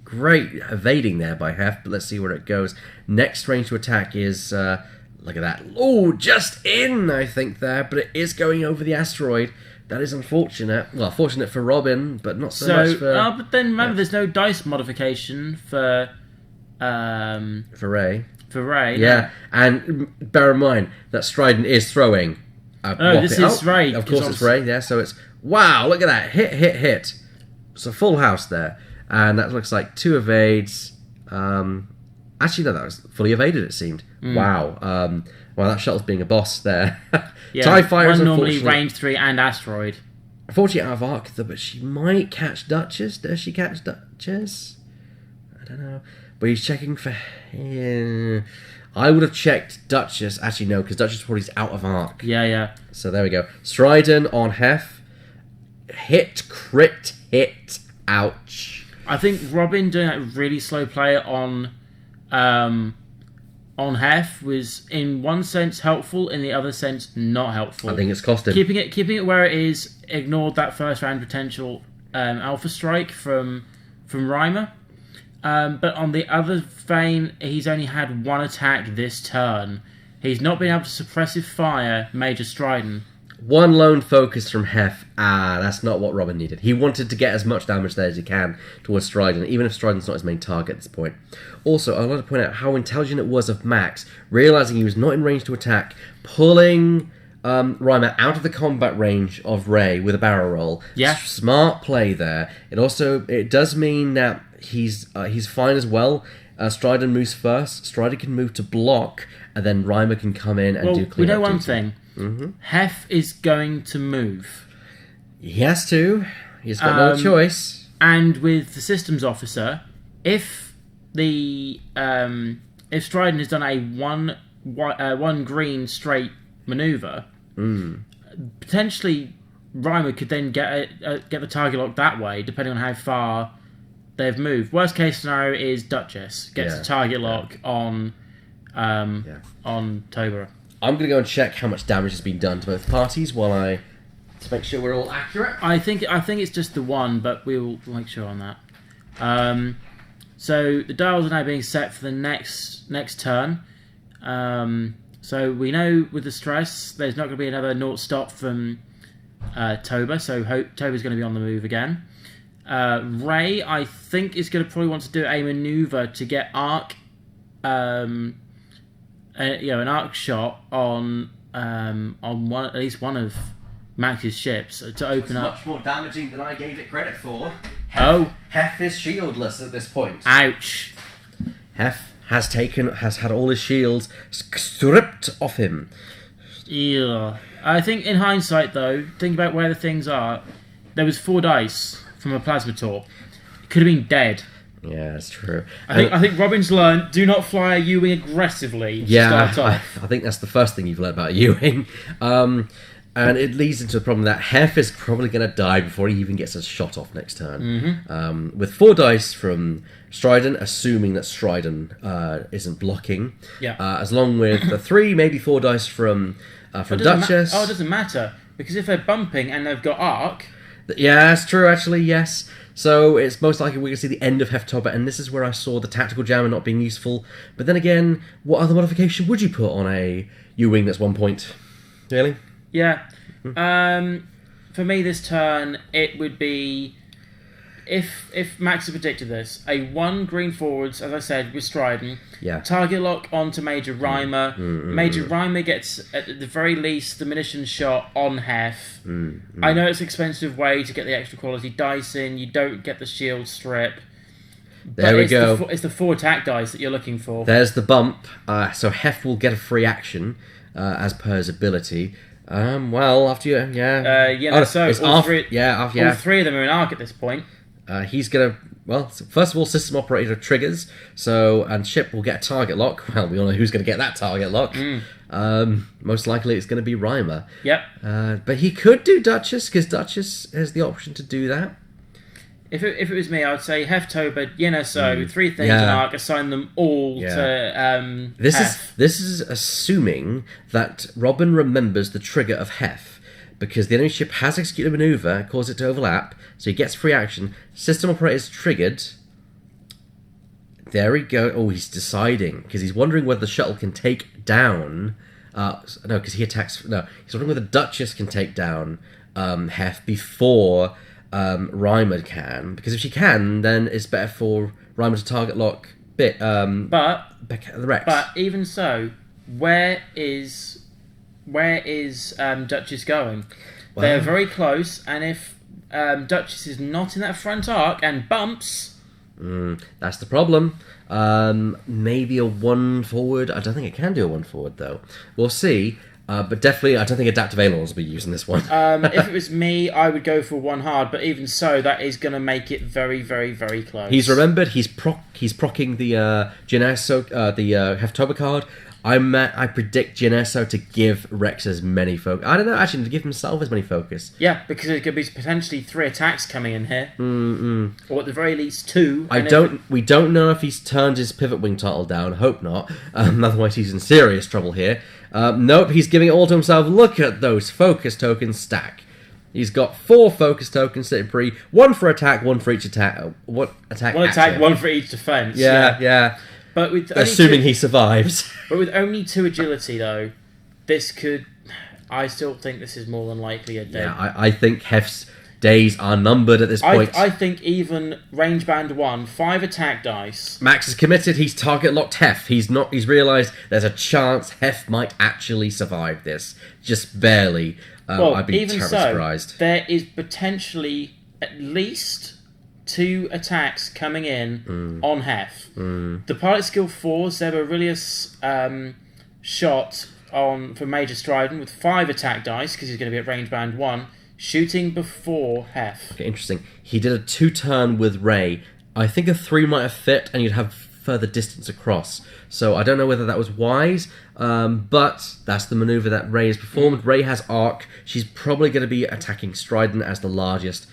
Great evading there by Hef, but let's see where it goes. Next range to attack is... look at that. Oh, just in, I think, there. But it is going over the asteroid. That is unfortunate. Well, fortunate for Robin, but not so much for... but then remember, there's no dice modification for Ray. For Ray. Yeah, and bear in mind that Stridon is throwing... this is Ray. Of course it's Ray, yeah, so it's... Wow, look at that. Hit. It's a full house there. And that looks like 2 evades. Actually, no, that was fully evaded, it seemed. Wow. Well, that shuttle's being a boss there. Yeah, TIE fighters, one normally range 3 and asteroid. Unfortunately, out of arc, but she might catch Duchess. Does she catch Duchess? I don't know. But he's checking for... I would have checked Duchess. Actually, no, because Duchess probably is out of arc. Yeah. So there we go. Stridon on Hef. Hit, crit, hit. Ouch. I think Robin doing that really slow play on Hef was in one sense helpful, in the other sense not helpful. I think it's cost him. Keeping it where it is, ignored that first round potential alpha strike from Reimer. But on the other vein, he's only had 1 attack this turn. He's not been able to suppressive fire Major Stridon. 1 lone focus from Hef. That's not what Robin needed. He wanted to get as much damage there as he can towards Stridon, even if Stridon's not his main target at this point. Also, I'd like to point out how intelligent it was of Max, realising he was not in range to attack, pulling Reimer out of the combat range of Ray with a barrel roll. Yeah. Smart play there. It does mean that he's fine as well. Stridon moves first. Stridon can move to block, and then Reimer can come in and do clean up. We know one duty. thing. Hef is going to move. He has to. He's got no choice. And with the systems officer, if Stridon has done a one green straight maneuver, potentially Reimer could then get the target lock that way, depending on how far they've moved. Worst case scenario is Duchess gets a target lock on Tobera. I'm going to go and check how much damage has been done to both parties to make sure we're all accurate. I think it's just the 1, but we'll make sure on that. So the dials are now being set for the next turn. So we know with the stress, there's not going to be another naught stop from Toba, so Toba's going to be on the move again. Ray, I think, is going to probably want to do a maneuver to get arc... an arc shot on at least one of Max's ships to open up. Much more damaging than I gave it credit for. Hef is shieldless at this point. Ouch. Hef has had all his shields stripped off him. Yeah. I think in hindsight, though, think about where the things are. There was 4 dice from a plasma torp. It could have been dead. Yeah, that's true. I think Robin's learned, do not fly a U-wing aggressively to start off. I think that's the first thing you've learned about U-wing. And it leads into the problem that Hef is probably going to die before he even gets a shot off next turn. With 4 dice from Stridon, assuming that Stridon isn't blocking. Yeah. As long with the 3, maybe 4 dice from Duchess. It doesn't matter. Because if they're bumping and they've got arc... Yeah, that's true, actually, yes. So it's most likely we're going to see the end of Heftober, and this is where I saw the tactical jammer not being useful. But then again, what other modification would you put on a U-Wing that's 1 point? Really? Yeah. For me this turn, it would be... If Max had predicted this, a 1 green forwards, as I said, with Stridon, target lock onto Major Rhymer. Major Rhymer gets, at the very least, the munition shot on Hef. I know it's an expensive way to get the extra quality dice in. You don't get the shield strip. There we go. It's the 4 attack dice that you're looking for. There's the bump. So Hef will get a free action as per his ability. Well, after you, all three of them are in arc at this point. He's gonna first of all, system operator triggers, and Ship will get a target lock. Well, we all know who's gonna get that target lock. Most likely it's gonna be Rhymer. Yep. But he could do Duchess, because Duchess has the option to do that. If it was me, I'd say Heftober, 3 things in arc, assign them all to This is assuming that Robin remembers the trigger of Hef. Because the enemy ship has executed a maneuver, caused it to overlap, so he gets free action. System operator is triggered. There we go. Oh, he's deciding, because he's wondering whether the shuttle can take down... no, because he attacks... No, he's wondering whether Duchess can take down Hef before Rhymer can. Because if she can, then it's better for Rhymer to target lock the Rex. But even so, where is Duchess going? Well, they're very close, and if Duchess is not in that front arc and bumps... that's the problem. Maybe a 1 forward. I don't think it can do a 1 forward, though. We'll see. But definitely, I don't think Adaptive Ailerons will be using this one. If it was me, I would go for 1 hard, but even so, that is going to make it very, very, very close. He's remembered, he's procking the Genesso, the Heftober card. I predict Genesso to give Rex as many focus. I don't know, actually, to give himself as many focus. Yeah, because it could be potentially 3 attacks coming in here. Or at the very least 2. We don't know if he's turned his Pivot Wing title down. Hope not. Otherwise, he's in serious trouble here. Nope, he's giving it all to himself. Look at those focus tokens stack. He's got 4 focus tokens sitting free. 1 for attack, 1 for each attack. One attack, 1 for each defense. Yeah. But with assuming he survives. But with only 2 agility, though, this could... I still think this is more than likely a day. Yeah, I think Hef's days are numbered at this point. I think even range band 1, 5 attack dice. Max is committed. He's target locked Hef. He's realised there's a chance Hef might actually survive this. Just barely. I'd be terribly surprised. There is potentially at least 2 attacks coming in on Hef. The pilot skill 4, Zeb Aurelius shot for Major Stridon with 5 attack dice, because he's going to be at range band 1, shooting before Hef. Okay, interesting. He did a 2-turn with Rey. I think a 3 might have fit, and you'd have further distance across. So I don't know whether that was wise, but that's the maneuver that Rey has performed. Rey has arc. She's probably going to be attacking Stridon as the largest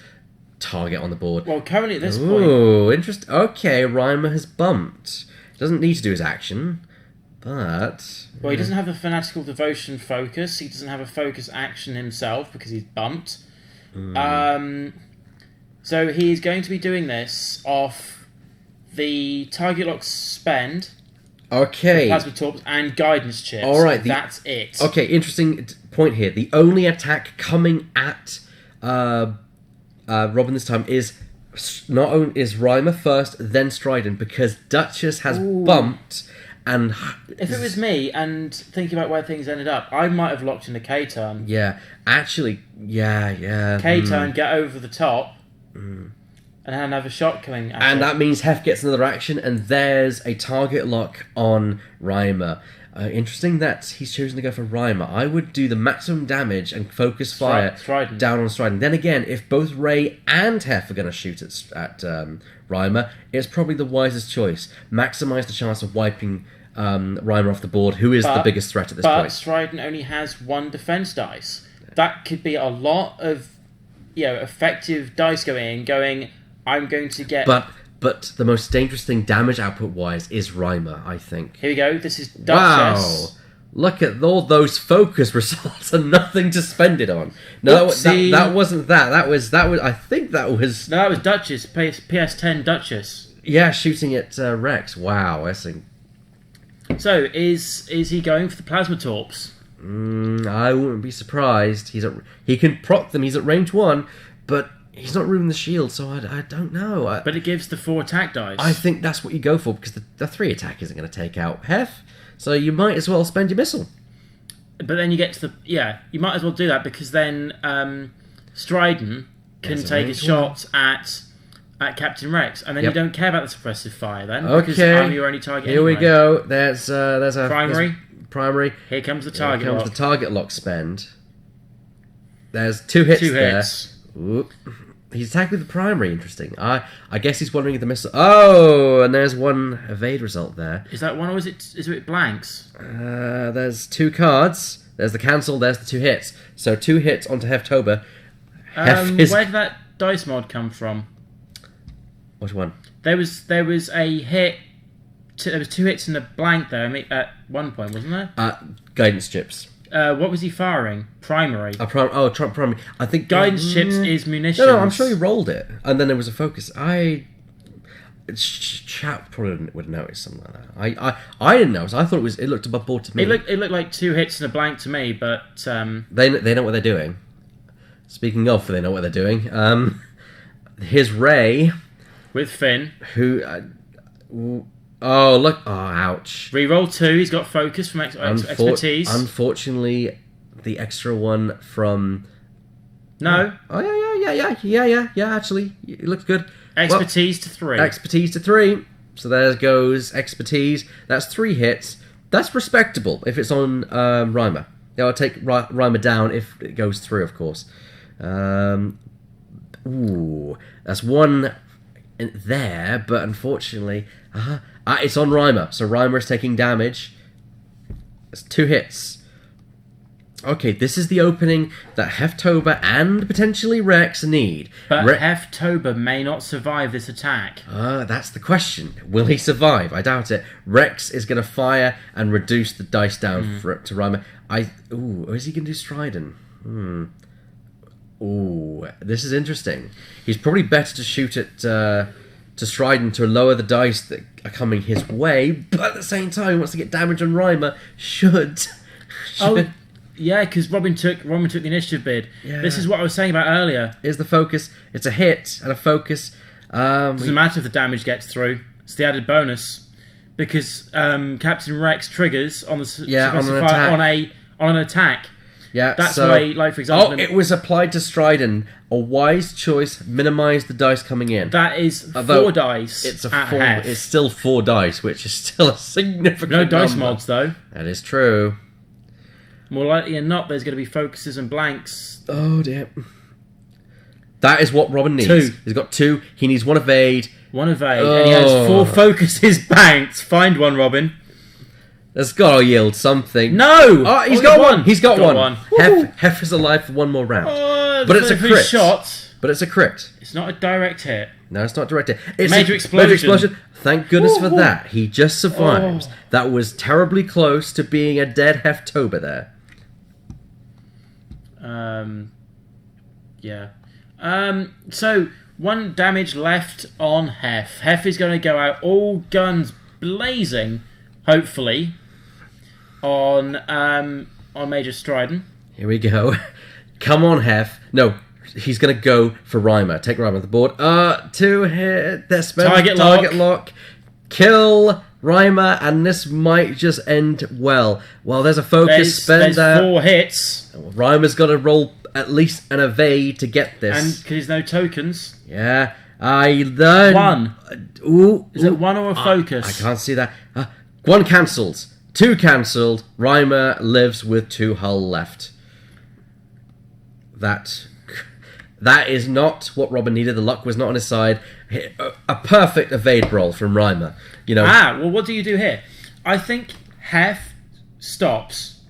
target on the board. Well, currently at this point... Ooh, interesting. Okay, Rhymer has bumped. Doesn't need to do his action, but... Well, he doesn't have a Fanatical Devotion focus. He doesn't have a focus action himself because he's bumped. So he's going to be doing this off the target lock spend, plasma torps, and guidance chips. All right, that's it. Okay, interesting point here. The only attack coming at Robin this time is not only is Rhymer first, then Stridon, because Duchess has bumped. And if it was me and thinking about where things ended up, I might have locked in a K-turn. Yeah, actually, yeah. K-turn, get over the top, and have a shot coming at And it. that means Hef gets another action, and there's a target lock on Rhymer. Interesting that he's chosen to go for Rhymer. I would do the maximum damage and focus fire down on Stridon. Then again, if both Rey and Hef are going to shoot at Rhymer, it's probably the wisest choice. Maximize the chance of wiping Rhymer off the board, who is the biggest threat at this point. But Stridon only has 1 defense dice. That could be a lot of effective dice going, I'm going to get... But the most dangerous thing damage output-wise is Rhymer, I think. Here we go. This is Duchess. Look at all those focus results and nothing to spend it on. No, that wasn't that. That was. I think that was. No, that was Duchess. PS10 Duchess. Yeah, shooting at Rex. Wow, I think. So is he going for the plasma torps? I wouldn't be surprised. He can proc them. He's at range 1, but he's not ruining the shield, so I don't know. But it gives the 4 attack dice. I think that's what you go for, because the 3 attack isn't going to take out Hef, so you might as well spend your missile. But then you get to you might as well do that, because then Stridon can take a shot at Captain Rex, and then you don't care about the suppressive fire then, because I'm your only target. Here we go. There's a primary. Here comes the target. Here comes the target lock spend. There's 2 hits. There. Ooh. He's attacked with the primary. Interesting. I guess he's wondering if the missile. Oh, and there's 1 evade result there. Is that one, or is it blanks? There's 2 cards. There's the cancel. There's the 2 hits. So 2 hits onto Heftober. Where did that dice mod come from? Which one? There was a hit. There was 2 hits and a blank there at one point, wasn't there? Guidance chips. What was he firing? Primary. Primary. I think guidance chips is munitions. No, I'm sure he rolled it, and then there was a focus. Chat probably would have noticed something like that. I didn't notice. I thought it looked above board to me. It looked like 2 hits and a blank to me, but they know what they're doing. Speaking of, they know what they're doing. Here's Ray with Finn, who. Oh, look. Oh, ouch. Reroll 2. He's got focus from expertise. Unfortunately, the extra 1 from... No. Oh, yeah, actually. It looks good. Expertise to 3. Expertise to 3. So there goes expertise. That's 3 hits. That's respectable if it's on Reimer. I'll take Reimer down if it goes through, of course. Ooh. That's 1 in there, but unfortunately... it's on Reimer, so Reimer is taking damage. It's 2 hits. Okay, this is the opening that Heftober and potentially Rex need. But Heftober may not survive this attack. That's the question. Will he survive? I doubt it. Rex is going to fire and reduce the dice down to Reimer. Is he going to do Stridon? Ooh, this is interesting. He's probably better to shoot at... to Stridon to lower the dice that are coming his way, but at the same time he wants to get damage on Reimer. Should. Oh, yeah, because Robin took the initiative bid. Yeah. This is what I was saying about earlier. Here's the focus. It's a hit and a focus. Doesn't matter if the damage gets through. It's the added bonus, because Captain Rex triggers on an attack. Yeah, that's why, like, for example... it was applied to Stridon. A wise choice. Minimise the dice coming in. That is 4 dice. It's It's still 4 dice, which is still a significant No dice number. mods, though. That is true. More likely than not, there's going to be focuses and blanks. Oh, dear. That is what Robin needs. 2. He's got 2. He needs 1 evade. 1 evade. And he has 4 focuses banked. Find one, Robin. That's got to yield something. No! Oh, he's got 1. He's got 1. Hef is alive for 1 more round. But it's a crit. Shot. But it's a crit. It's not a direct hit. No, it's not direct hit. It's Major explosion. Thank goodness for that. He just survives. That was terribly close to being a dead Heftober there. Yeah. So 1 damage left on Hef. Hef is going to go out all guns blazing, hopefully, on Major Stridon. Here we go. Come on, Hef. No, he's going to go for Reimer. Take Reimer off the board. 2 hit. Target lock. Kill Reimer, and this might just end well. Well, there's a focus spend there. There's 4 hits. Reimer's got to roll at least an evade to get this. And because there's no tokens. Yeah. I learned... 1. Is it 1 or a focus? I can't see that. 1 cancelled. 2 cancelled. Reimer lives with 2 hull left. That is not what Robin needed. The luck was not on his side. A perfect evade roll from Reimer. Well, what do you do here? I think Hef stops.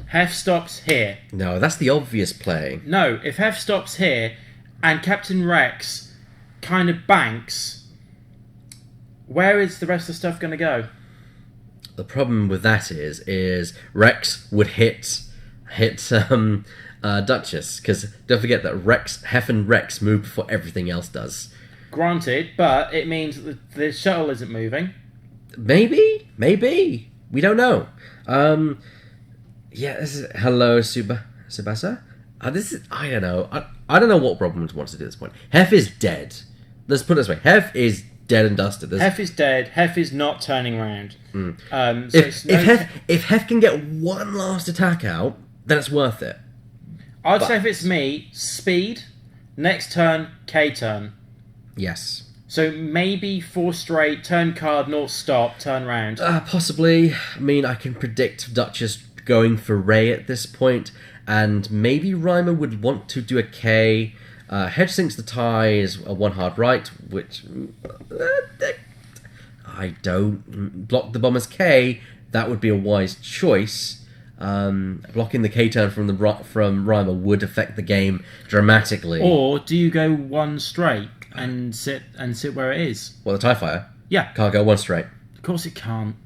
Hef stops here. No, that's the obvious play. No, if Hef stops here and Captain Rex kind of banks, where is the rest of the stuff going to go? The problem with that is Rex would hit Duchess, because don't forget that Hef and Rex move before everything else does. Granted, but it means that the shuttle isn't moving. Maybe we don't know. Yeah, this is hello Tsubasa. This is I don't know. I don't know what Robin wants to do at this point. Hef is dead. Let's put it this way: Hef is dead and dusted. Hef is dead. Hef is not turning around. If Hef can get one last attack out, then it's worth it. I'd say if it's me, speed, next turn, K turn. Yes. So maybe 4 straight, turn card, not stop, turn round. Possibly. I mean, I can predict Duchess going for Ray at this point, and maybe Reimer would want to do a K. Hedge sinks the tie is a 1 hard right, which I don't block the bomber's K. That would be a wise choice. Blocking the K turn from Reimer would affect the game dramatically. Or do you go 1 straight and sit where it is? Well, the TIE Fighter? Yeah. Can't go 1 straight. Of course it can't.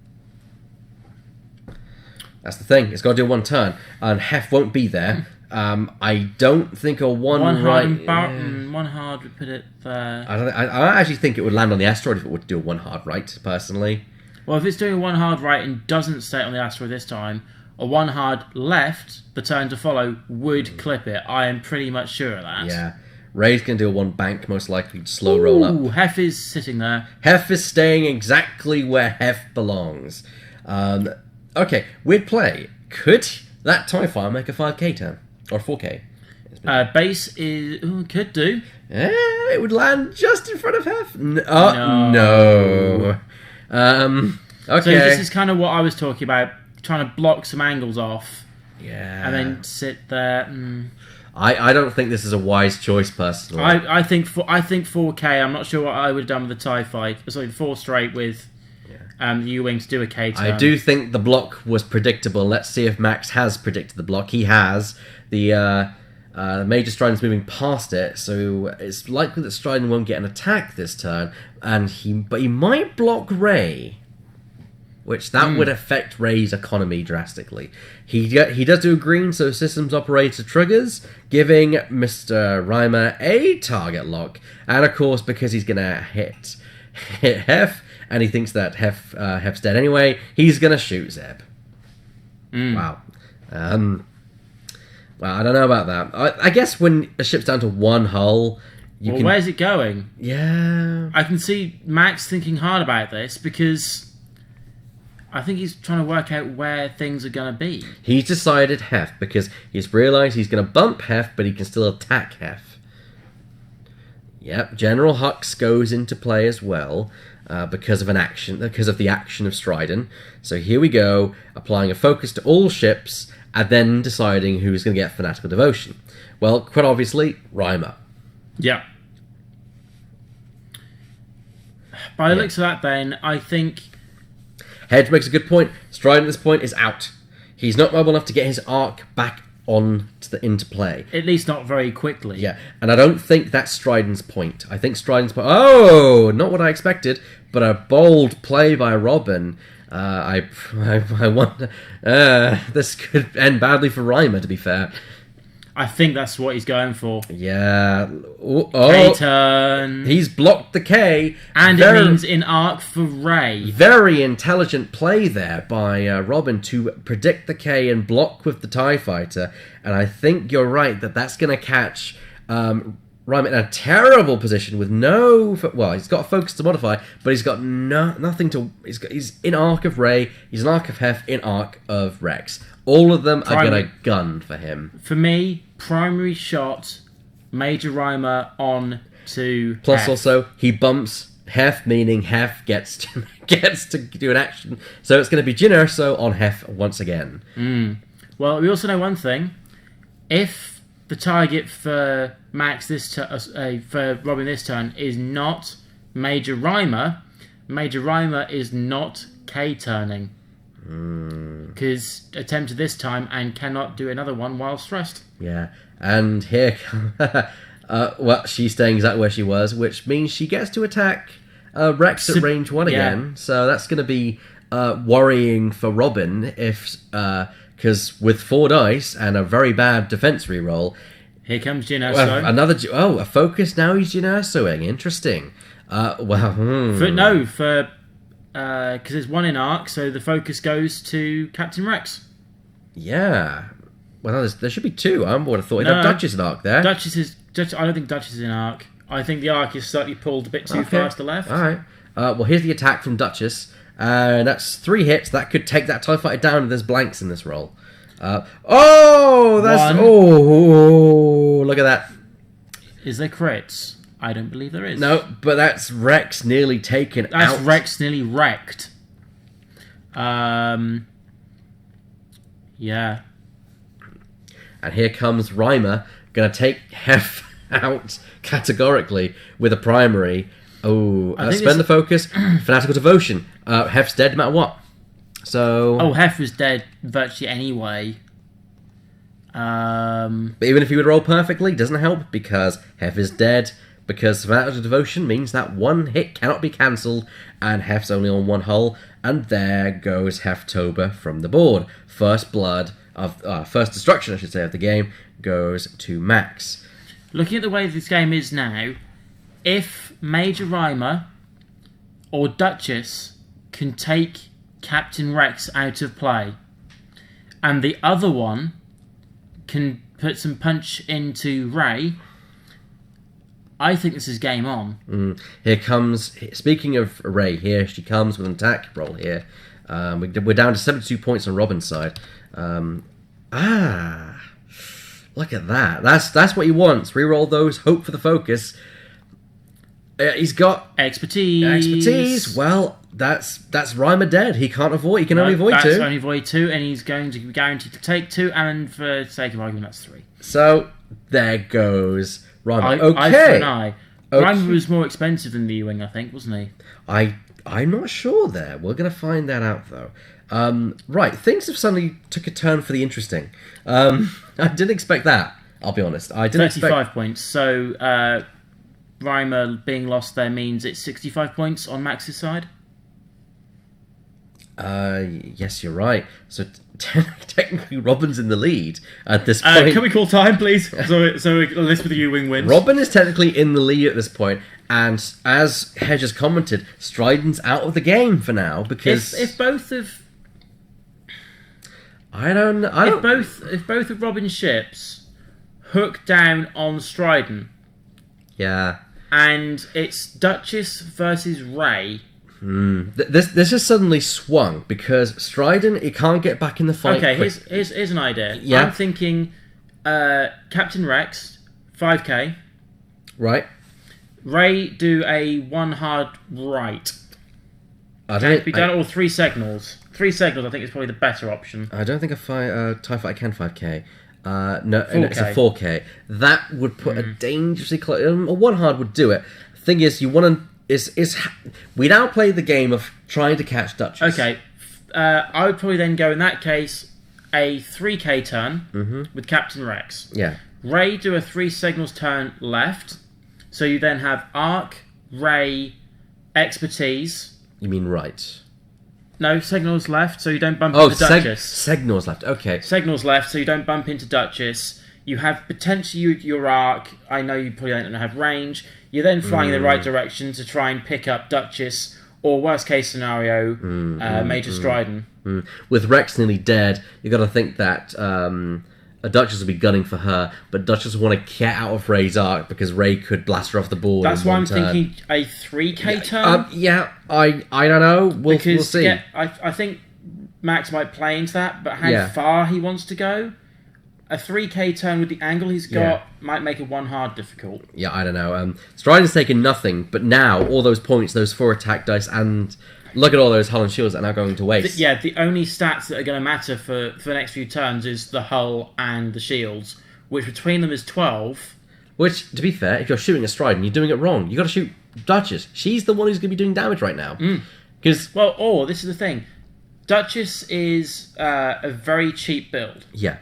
That's the thing. It's got to do 1 turn, and Hef won't be there. I don't think a 1 right. One hard would put it there. I actually think it would land on the asteroid if it would do a 1 hard right. Personally. Well, if it's doing 1 hard right and doesn't stay on the asteroid this time, a 1 hard left, the turn to follow, would clip it. I am pretty much sure of that. Yeah. Ray's going to do a 1 bank, most likely slow roll up. Ooh, Hef is sitting there. Hef is staying exactly where Hef belongs. Okay, weird play. Could that TIE Fighter make a 5k turn? Or 4k? Base is... Ooh, could do. It would land just in front of Hef. No. Okay. So this is kind of what I was talking about. Trying to block some angles off. Yeah. And then sit there. I don't think this is a wise choice, personally. I think 4K. I'm not sure what I would have done with the TIE Fight. Sorry, 4 straight with the U-Wing to do a K turn. I do think the block was predictable. Let's see if Max has predicted the block. He has. The Major Strident's moving past it, so it's likely that Strident won't get an attack this turn, but he might block Ray, which would affect Ray's economy drastically. He does do a green, so systems operator triggers, giving Mr. Reimer a target lock, and of course, because he's going to hit Hef, and he thinks that Hef's dead anyway, he's going to shoot Zeb. Wow. Well, I don't know about that. I guess when a ship's down to 1 hull, where's it going? Yeah. I can see Max thinking hard about this because I think he's trying to work out where things are going to be. He's decided Hef because he's realised he's going to bump Hef, but he can still attack Hef. Yep, General Hux goes into play as well because of the action of Strident. So here we go, applying a focus to all ships, and then deciding who's going to get Fanatical Devotion. Well, quite obviously, Reimer. Yeah. By the looks of that, then, I think... Hedge makes a good point. Strident at this point is out. He's not mobile enough to get his arc back into play. At least not very quickly. Yeah, and I don't think that's Strident's point. I think Strident's point... Oh! Not what I expected, but a bold play by Robin. I wonder... this could end badly for Reimer, to be fair. I think that's what he's going for. Yeah. K-turn. He's blocked the K. And it means in arc for Ray. Very intelligent play there by Robin to predict the K and block with the TIE Fighter. And I think you're right that's going to catch Reimer in a terrible position with no... Well, he's got a focus to modify, but he's got nothing to... He's in arc of Ray, he's in arc of Hef, in arc of Rex. All of them are going to gun for him. For me, primary shot, Major Reimer on to Plus Hef. Also, he bumps Hef, meaning Hef gets to do an action. So it's going to be Jyn Erso on Hef once again. Well, we also know one thing. If the target for Max for Robin this turn is not Major Reimer is not K-turning. Because attempted this time and cannot do another one while stressed. Yeah, and here, well, she's staying exactly where she was, which means she gets to attack Rex at range 1 again. So that's going to be worrying for Robin if because with 4 dice and a very bad defense reroll. Here comes Jyn Erso. Another a focus now. He's Jyn Ersoing. Interesting. Because there's 1 in arc, so the focus goes to Captain Rex. Yeah. Well, there should be 2. I would have thought he'd have Duchess in arc there. I don't think Duchess is in arc. I think the arc is slightly pulled a bit too far to the left. All right. Well, here's the attack from Duchess. That's 3 hits. That could take that TIE Fighter down if there's blanks in this roll. That's... 1. Oh, look at that. Is there crits? I don't believe there is. No, but that's Rex nearly taken out. That's Rex nearly wrecked. Yeah. And here comes Reimer, going to take Hef out categorically with a primary. Spend the focus, Fanatical Devotion. Hef's dead no matter what. So. Hef was dead virtually anyway. But even if he would roll perfectly, doesn't help because Hef is dead. Because Fanatical Devotion means that 1 hit cannot be cancelled, and Hef's only on 1 hull. And there goes Heftober from the board. First destruction, I should say, of the game goes to Max. Looking at the way this game is now, if Major Reimer or Duchess can take Captain Rex out of play, and the other one can put some punch into Rey, I think this is game on. Here comes, speaking of Rey, here she comes with an attack roll here. We're down to 72 points on Robin's side. Look at that. That's what he wants. Reroll those, hope for the focus. He's got expertise. Well, that's Reimer dead. He can't avoid. He can only avoid 2. That's only avoid 2, and he's going to be guaranteed to take 2. And for the sake of argument, that's 3. So there goes Reimer. Eye for an eye. Reimer was more expensive than the U-wing, I think, wasn't he? I'm not sure there. We're going to find that out, though. Right, things have suddenly took a turn for the interesting. I didn't expect that, I'll be honest. I didn't 35 points. So Reimer being lost there means it's 65 points on Max's side? Yes, you're right. So technically Robin's in the lead at this point. Can we call time, please? so list with the U-wing wins. Robin is technically in the lead at this point, and as Hedge has commented, Stridon's out of the game for now because if both of if both of Robin's ships hook down on Stridon, yeah, and it's Duchess versus Rey. This has suddenly swung because Stridon, he can't get back in the fight. Okay, here's an idea. Yeah. I'm thinking Captain Rex, 5k. Right. Rey do a 1 hard right. Can be done, or 3 signals. 3 signals, I think, is probably the better option. I don't think a TIE Fighter can 5k. No, 4K. It's a 4k. That would put a dangerously close. A 1 hard would do it. Thing is, you want to. We now play the game of trying to catch Duchess. Okay, I would probably then go in that case a 3k turn with Captain Rex. Yeah. Rey do a 3 signals turn left, so you then have arc, Rey, expertise. You mean right? No, signals left, so you don't bump into Duchess. Signals left. Okay. Signals left, so you don't bump into Duchess. You have potentially your arc. I know you probably don't have range. You're then flying in the right direction to try and pick up Duchess, or worst case scenario, Major Stridon. With Rex nearly dead, you got to think that a Duchess will be gunning for her, but Duchess will want to get out of Rey's arc because Rey could blast her off the board. That's why I'm thinking a 3k turn. I don't know. We'll see. I think Max might play into that, but how far he wants to go. A 3k turn with the angle he's got might make a 1 hard difficult. Yeah, I don't know. Stridon's taken nothing, but now all those points, those 4 attack dice, and look at all those hull and shields that are now going to waste. The only stats that are going to matter for the next few turns is the hull and the shields, which between them is 12. Which, to be fair, if you're shooting a Stridon, you're doing it wrong. You've got to shoot Duchess. She's the one who's going to be doing damage right now. This is the thing. Duchess is a very cheap build. Yeah.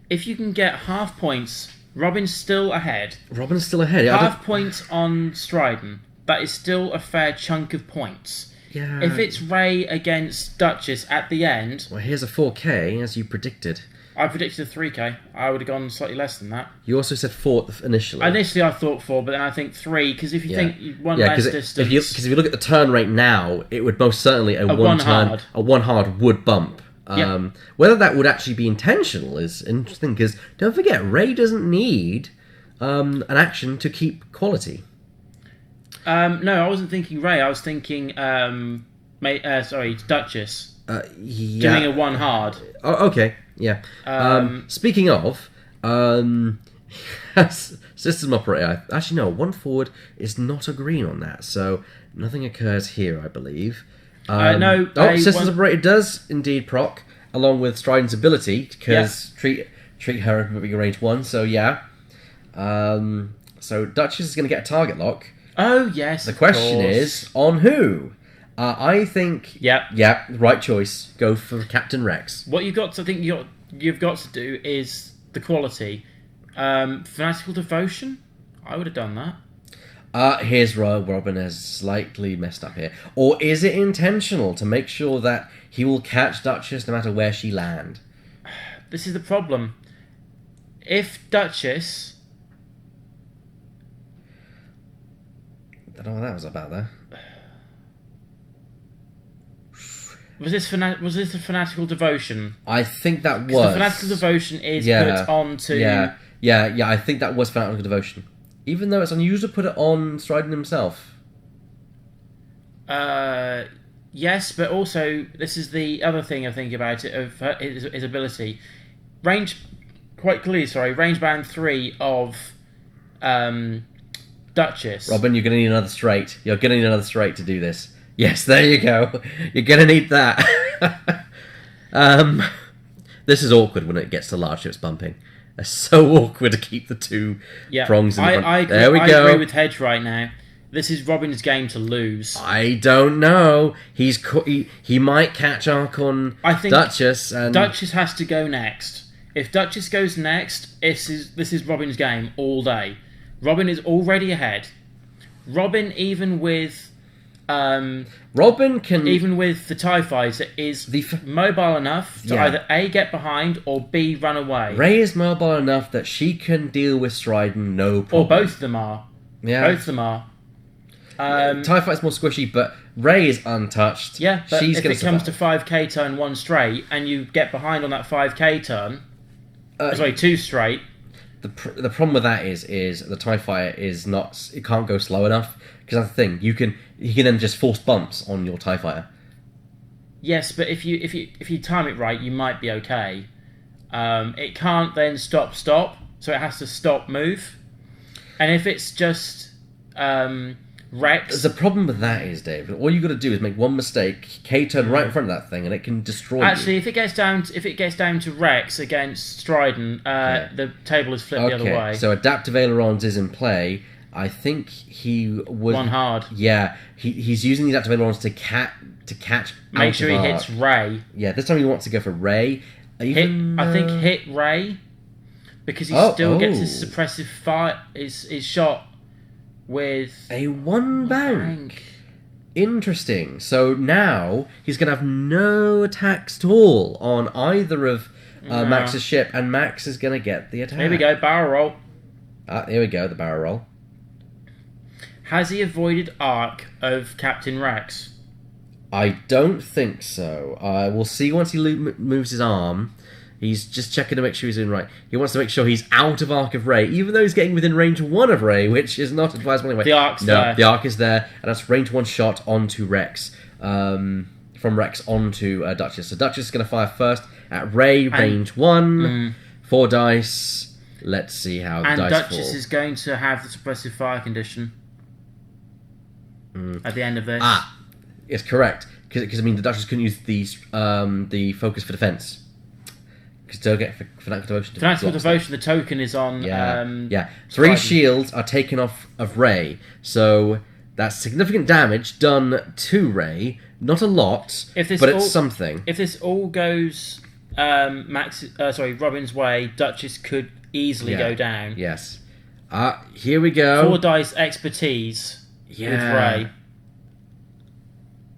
If you can get half points, Robin's still ahead. Half points on Stridon. That is still a fair chunk of points. Yeah. If it's Ray against Duchess at the end, Well, here's a 4K, as you predicted. I predicted a 3K. I would have gone slightly less than that. You also said 4 initially. Initially, I thought 4, but then I think 3, because if you think one yeah, less distance... Because if you look at the turn rate now, it would most certainly a one hard would bump. Whether that would actually be intentional is interesting, because don't forget, Ray doesn't need an action to keep quality. No, I wasn't thinking Ray. I was thinking, Duchess. Doing a 1 hard. Oh, okay, yeah. Speaking of, system operator, actually no, 1 forward is not a green on that, so nothing occurs here, I believe. Systems operator does indeed proc, along with Striden's ability, because treat her as being a range 1, so yeah. So Duchess is going to get a target lock. Oh, yes, the question is, on who? I think... Yeah, right choice. Go for Captain Rex. What you've got to think you've got to do is the quality. Fanatical Devotion? I would have done that. Here's where Robin has slightly messed up here. Or is it intentional to make sure that he will catch Duchess no matter where she land? This is the problem. If Duchess... I don't know what that was about there. Was this a Fanatical Devotion? I think that was. The Fanatical Devotion is put on to... Yeah, I think that was Fanatical Devotion. Even though it's unusual to put it on Striden himself. Yes, but also, this is the other thing I think about it, of his ability. Range band 3 of Duchess. Robin, you're going to need another straight. You're going to need another straight to do this. Yes, there you go. You're going to need that. This is awkward when it gets to large ships bumping. It's so awkward to keep the two prongs in the front. I agree with Hedge right now. This is Robin's game to lose. I don't know. He might catch Archon Duchess. And Duchess has to go next. If Duchess goes next, this is Robin's game all day. Robin is already ahead. Robin, even with the TIE Fighter, is mobile enough to either A, get behind, or B, run away. Ray is mobile enough that she can deal with Striden, no problem. Or both of them are. Yeah. Both of them are. TIE Fighter's more squishy, but Ray is untouched. Yeah, but if it comes to 5k turn 1 straight, and you get behind on that 5k turn... 2 straight... The problem with that is the TIE Fighter is not... It can't go slow enough. Because that's the thing. You can then just force bumps on your TIE Fighter. Yes, but if you time it right, you might be okay. It can't then stop, so it has to stop, move. And if it's just Rex... The problem with that is, David, all you got to do is make one mistake, K-turn right in front of that thing, and it can destroy Actually, you. if it gets down to Rex against Striden, the table is flipped the other way. So adaptive ailerons is in play. I think he would... 1 hard. Yeah, he's using these adaptive ailerons to catch. Make sure he hits Ray. Yeah, this time he wants to go for Ray. I think hit Ray, because he still gets his suppressive fire, his shot with a 1 bank. Interesting. So now he's going to have no attacks at all on either of Max's ship, and Max is going to get the attack. Here we go, barrel roll. Here we go, the barrel roll. Has he avoided arc of Captain Rex? I don't think so. We'll see once he moves his arm. He's just checking to make sure he's in right. He wants to make sure he's out of arc of Ray, even though he's getting within range 1 of Ray, which is not advisable anyway. The arc's there. The arc is there, and that's range 1 shot onto Rex. From Rex onto Duchess. So Duchess is going to fire first at Ray, range 1. 4 dice. Let's see how the dice fall. And Duchess is going to have the suppressive fire condition at the end of this. It's correct. Because I mean, the Duchess couldn't use the focus for defense. Because don't get Fanatical Devotion. Fanatical Devotion, the token is on... 3 shields are taken off of Ray. So that's significant damage done to Ray. Not a lot, but it's something. If this all goes Robin's way, Duchess could easily go down. Yes. Here we go. 4 dice expertise with Ray.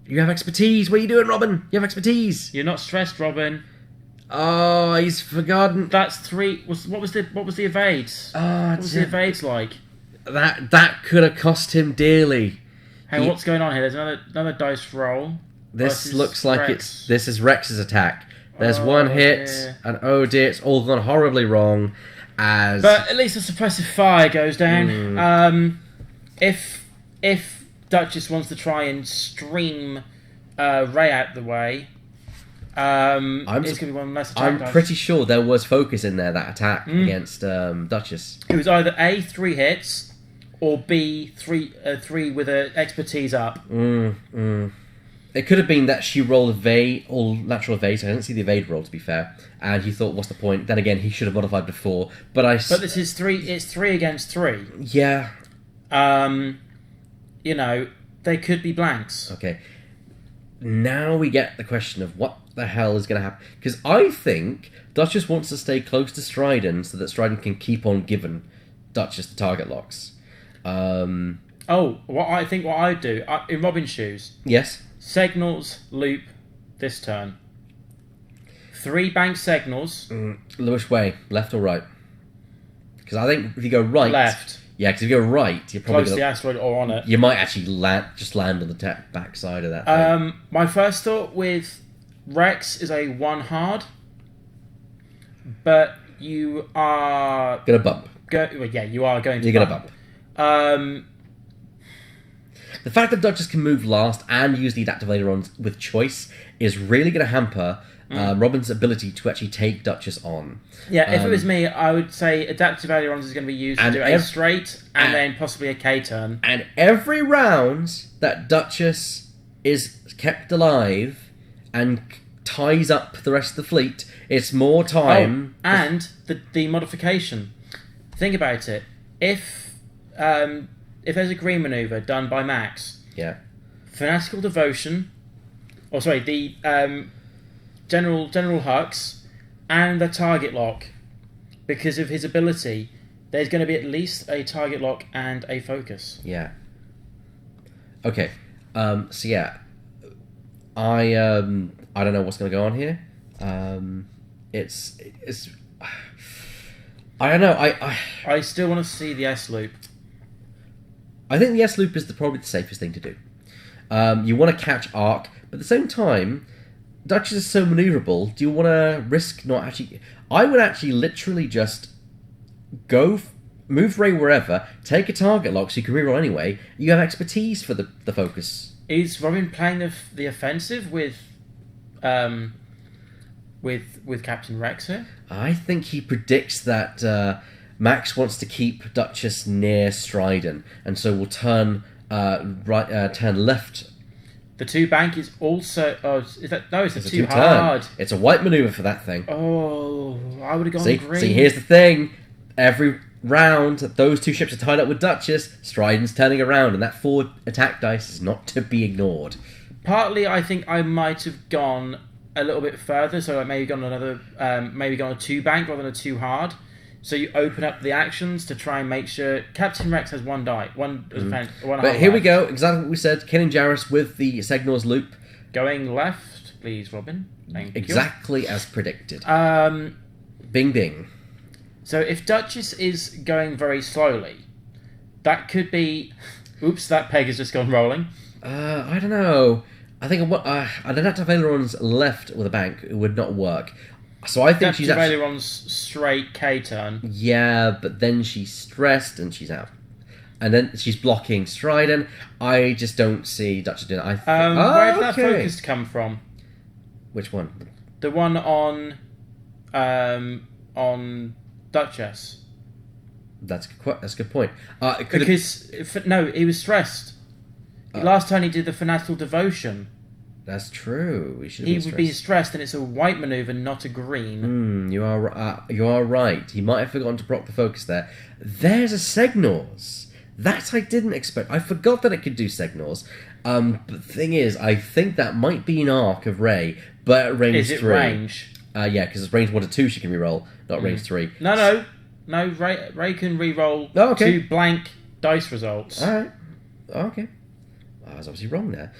You have expertise. What are you doing, Robin? You have expertise. You're not stressed, Robin. Oh, he's forgotten. That's 3. What was the evades? What was the evades like? That could have cost him dearly. Hey, what's going on here? There's another dice roll. This looks like this is Rex's attack. There's one hit, dear. And oh dear, it's all gone horribly wrong. But at least the suppressive fire goes down. If Duchess wants to try and stream Ray out the way, it's going to be one less attack. I'm pretty sure there was focus in there, that attack against Duchess. It was either A, 3 hits, or B, 3 with an expertise up. It could have been that she rolled evade, all natural evade. So I didn't see the evade roll, to be fair. And he thought, what's the point? Then again, he should have modified before. But this is 3. It's 3 against 3. Yeah. They could be blanks. Okay. Now we get the question of what the hell is going to happen. Because I think Duchess wants to stay close to Stridon so that Stridon can keep on giving Duchess the target locks. What I'd do, in Robin's shoes... Yes? Signals, loop, this turn. 3 bank signals. Which way? Left or right? Because I think if you go right... Left. Yeah, because if you go right, you're probably... Close to the asteroid or on it. You might actually land on the back side of that thing. My first thought with Rex is a 1 hard. But you are... Gonna bump. You are going to You're gonna bump. The fact that Duchess can move last and use the adaptive ailerons with choice is really going to hamper Robin's ability to actually take Duchess on. Yeah, if it was me, I would say adaptive ailerons is going to be used to do a straight and then possibly a K turn. And every round that Duchess is kept alive and ties up the rest of the fleet, it's more time. And the modification. Think about it. If there's a green maneuver done by Max, Fanatical Devotion, the General Hux, and the target lock, because of his ability, there's going to be at least a target lock and a focus. Yeah. Okay. I don't know what's going to go on here. It's. I don't know. I still want to see the S loop. I think the S loop is probably the safest thing to do. You want to catch Arc, but at the same time, Duchess is so maneuverable. Do you want to risk not actually... I would actually literally just move Ray wherever, take a target lock so you can reroll anyway. You have expertise for the focus. Is Robin playing the offensive with Captain Rex here? I think he predicts that Max wants to keep Duchess near Stridon, and so will turn turn left. The 2 bank is also... it's a 2 hard. It's a white maneuver for that thing. Oh, I would have gone green. See, here's the thing. Every round that those 2 ships are tied up with Duchess, Stridon's turning around, and that 4 attack dice is not to be ignored. Partly, I think I might have gone a little bit further, so I maybe gone a 2 bank rather than a 2 hard. So you open up the actions to try and make sure Captain Rex has 1 die, one. But here we go, exactly what we said. Killing Jarrus with the signals loop, going left, please, Robin. Thank you. Exactly as predicted. Bing bing. So if Duchess is going very slowly, that could be. Oops, that peg has just gone rolling. I don't know. I think an adaptive ailerons left with a bank would not work. So I think she's actually... ailerons straight K turn. Yeah, but then she's stressed and she's out. And then she's blocking Stridon. I just don't see Duchess doing that. Where did that focus come from? Which one? The one on Duchess. That's a good point. He was stressed. Last time he did the Fanatical Devotion. That's true. He would be stressed, and it's a white maneuver, not a green. You are right. He might have forgotten to proc the focus there. There's a signals. That I didn't expect. I forgot that it could do signals. But the thing is, I think that might be an arc of Ray, but at range 3. Is it range? Yeah, because it's range 1 to 2 she can reroll, not range 3. No. Ray can reroll 2 blank dice results. Alright. Okay. I was obviously wrong there.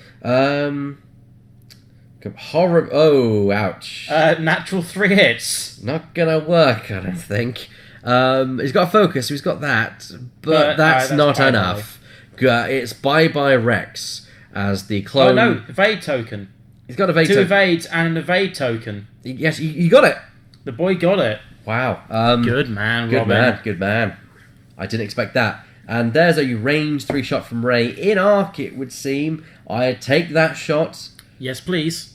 Horror. Oh, ouch. Natural 3 hits. Not gonna work, I don't think. He's got a focus, so he's got that, but that's not bye-bye. enough. It's bye-bye Rex as the clone. Oh no, evade token. He's got evade 2 token. evades and an evade token. Yes, you got it. The boy got it. Wow. Good man, Good Robin. man. Good man. I didn't expect that. And there's a range 3 shot from Ray in arc. It would seem. I'd take that shot. Yes, please.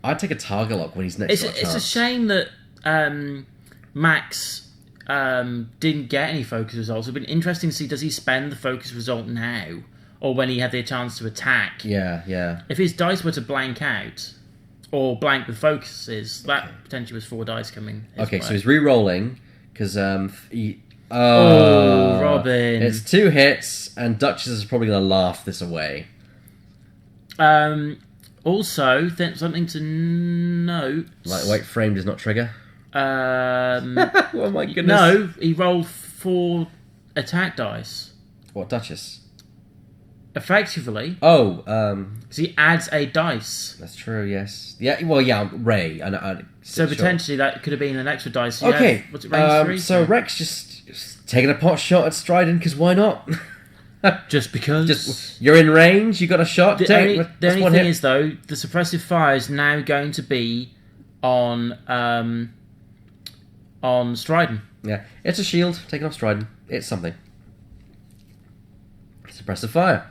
I'd take a target lock when he's next. It's a shame that Max didn't get any focus results. It'd been interesting to see, does he spend the focus result now, or when he had the chance to attack? Yeah. If his dice were to blank out, or blank with focuses, that potentially was 4 dice coming his way. So he's re-rolling because Robin. It's 2 hits, and Duchess is probably going to laugh this away. Also, something to note. Lightweight frame does not trigger. Oh my goodness. No, he rolled 4 attack dice. What, Duchess? Effectively. Oh, So he adds a dice. that's true, yes. Yeah, well, yeah, Ray. So potentially that could have been an extra dice. Okay. What's it, range 3? So Rex just taking a pot shot at Stridon, because why not? Just because. You're in range, you got a shot. The only thing is, though, the suppressive fire is now going to be on Stridon. Yeah, it's a shield taken off Stridon. It's something. Suppressive fire.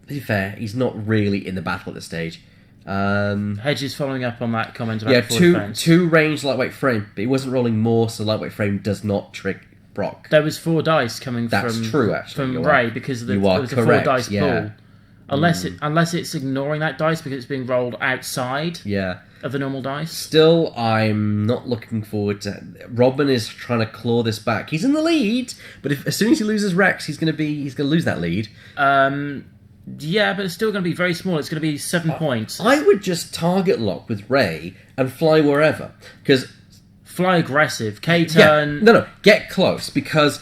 To be fair, he's not really in the battle at this stage. Hedges following up on that comment about Yeah, before defense. two range lightweight frame, but he wasn't rolling more, so lightweight frame does not trick Brock. There was 4 dice coming That's true, actually. from You Ray are- because of you there are was a correct, 4 dice yeah. pool. Unless it's ignoring that dice because it's being rolled outside Yeah. of the normal dice. Still, I'm not looking forward to... Robin is trying to claw this back. He's in the lead, but as soon as he loses Rex, he's going to lose that lead. Yeah, but it's still going to be very small. It's going to be 7 points. I would just target lock with Ray and fly wherever, because... Fly aggressive. K-turn. No, get close, because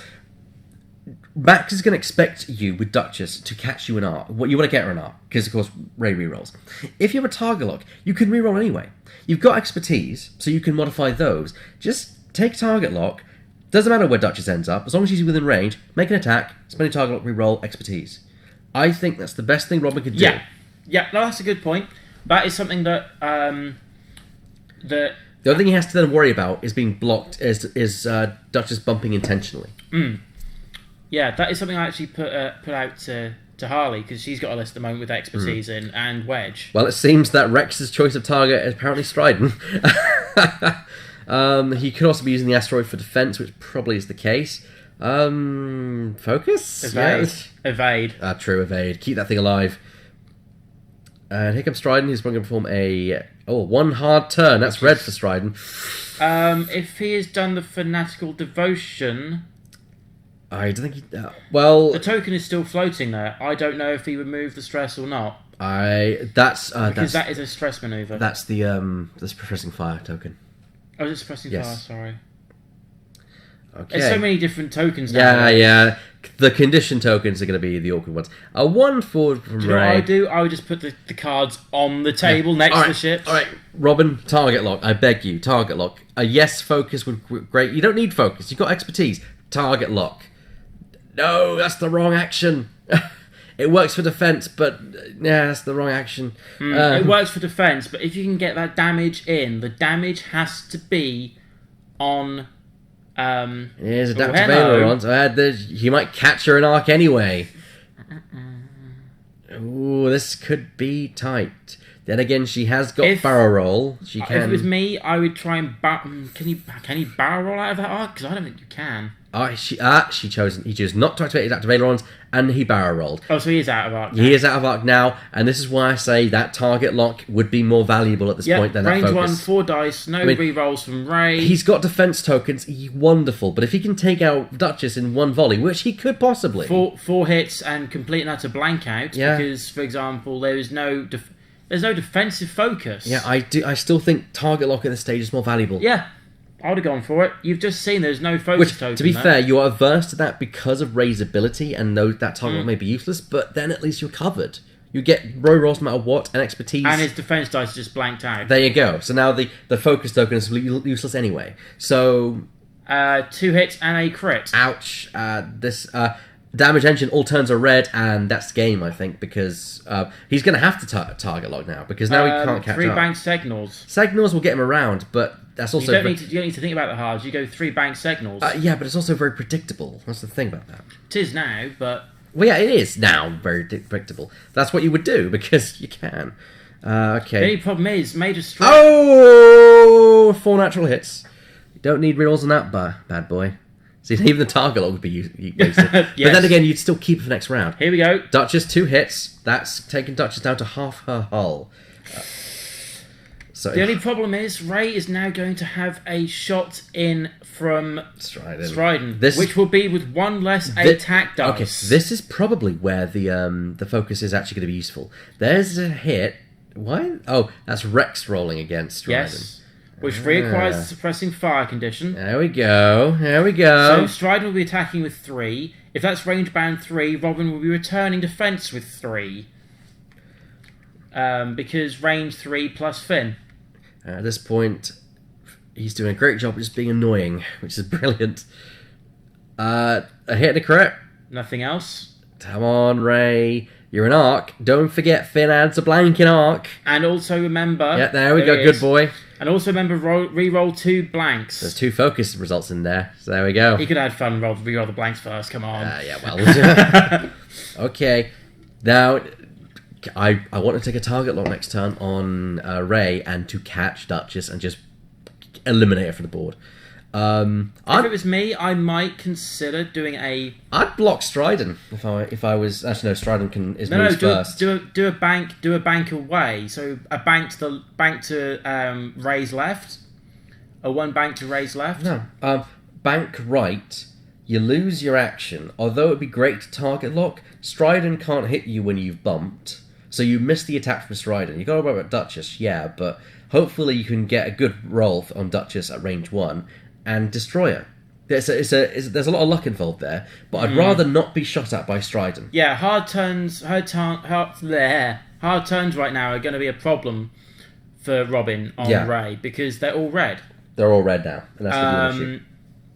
Max is going to expect you with Duchess to catch you in arc. What you want to get her in arc, because of course Ray rerolls. If you have a target lock, you can reroll anyway. You've got expertise, so you can modify those. Just take target lock. Doesn't matter where Duchess ends up, as long as she's within range. Make an attack, spend a target lock, reroll expertise. I think that's the best thing Robin could do. Yeah. No, that's a good point. That is something that The only thing he has to then worry about is being blocked, is Duchess bumping intentionally. Yeah, that is something I actually put out to Harley, because she's got a list at the moment with expertise in and Wedge. Well, it seems that Rex's choice of target is apparently Stridon. He could also be using the asteroid for defense, which probably is the case. Focus? Evade. Yeah. Evade. True, evade. Keep that thing alive. And here comes Stridon. He's going to perform one hard turn. That's red for Stridon. If he has done the fanatical devotion, I don't think he... well... the token is still floating there. I don't know if he removed the stress or not. Because that is a stress maneuver. That's the suppressing fire token. Oh, is it suppressing fire? Sorry. Okay. There's so many different tokens now. Yeah. The condition tokens are going to be the awkward ones. A 1 forward from Do you know what Ray. I do? I would just put the cards on the table next to the ships. All right, Robin, target lock. I beg you, target lock. A yes focus would be great. You don't need focus. You've got expertise. Target lock. No, that's the wrong action. It works for defense, but that's the wrong action. It works for defense, but if you can get that damage in, the damage has to be on... Here's Adaptive Aileron. He might catch her in arc anyway. Ooh, this could be tight. Then again, she has got barrel roll. She can. If it was me, I would try and can you barrel roll out of that arc? Because I don't think you can. He chose not to activate Adaptive Ailerons, and he barrel rolled. Oh, so he is out of arc now. He is out of arc now, and this is why I say that target lock would be more valuable at this point than that range focus. 1, 4 dice, no rerolls from Ray. He's got defense tokens, wonderful, but if he can take out Duchess in one volley, which he could possibly... Four hits and complete and utter blank out, because, for example, there's no defensive focus. Yeah, I still think target lock at this stage is more valuable. Yeah. I would have gone for it. You've just seen there's no focus token. To be there. fair, you are averse to that because of Ray's ability, and that target may be useless, but then at least you're covered. You get row rolls no matter what, and expertise. And his defense dice just blanked out. There you go. So now the focus token is useless anyway. So 2 hits and a crit. Ouch. This damage engine all turns are red, and that's game, I think, because he's going to have to target lock now, because now he can't catch 3 up. bank signals. Signals will get him around, but that's also... You don't need to think about the hards. You go 3 bank signals. Yeah, but it's also very predictable. That's the thing about that. It is now, but... Well, yeah, it is now very predictable. That's what you would do, because you can. Okay. The only problem is, Major Strike... Oh! 4 natural hits. You don't need rerolls on that bad boy. See, even the target lock would be wasted. Yes. But then again, you'd still keep it for next round. Here we go. Duchess, 2 hits. That's taken Duchess down to half her hull. The only problem is, Ray is now going to have a shot in from Stridon, which will be with 1 less attack dice. Okay, this is probably where the focus is actually going to be useful. There's a hit. Why? Oh, that's Rex rolling against Stridon. Yes. Which requires the suppressing fire condition. There we go. So Stridon will be attacking with 3. If that's range bound 3, Robin will be returning defense with 3. Because range 3 plus Finn. At this point, he's doing a great job of just being annoying, which is brilliant. A hit and a crit. Nothing else. Come on, Ray. You're an arc. Don't forget Finn adds a blank in arc. And also remember... Yeah, there we go. Good boy. And also remember, re-roll 2 blanks. There's 2 focus results in there, so there we go. He could have fun and re-roll the blanks first, come on. Yeah, well... Okay. Now, I want to take a target lock next turn on Ray and to catch Duchess and just eliminate her from the board. If it was me, I might consider doing a... I'd block Stridon if I was... Actually, no, Stridon is moves first. Do a bank away. So a bank to Ray's left. A 1 bank to Ray's left. No. Bank right. You lose your action. Although it'd be great to target lock, Stridon can't hit you when you've bumped. So you miss the attack from Stridon. You got to worry about Duchess, yeah, but hopefully you can get a good roll on Duchess at range 1 and destroy her. There's a lot of luck involved there, but I'd rather not be shot at by Stridon. Yeah, hard turns right now are going to be a problem for Robin on Ray because they're all red. They're all red now, and that's the issue.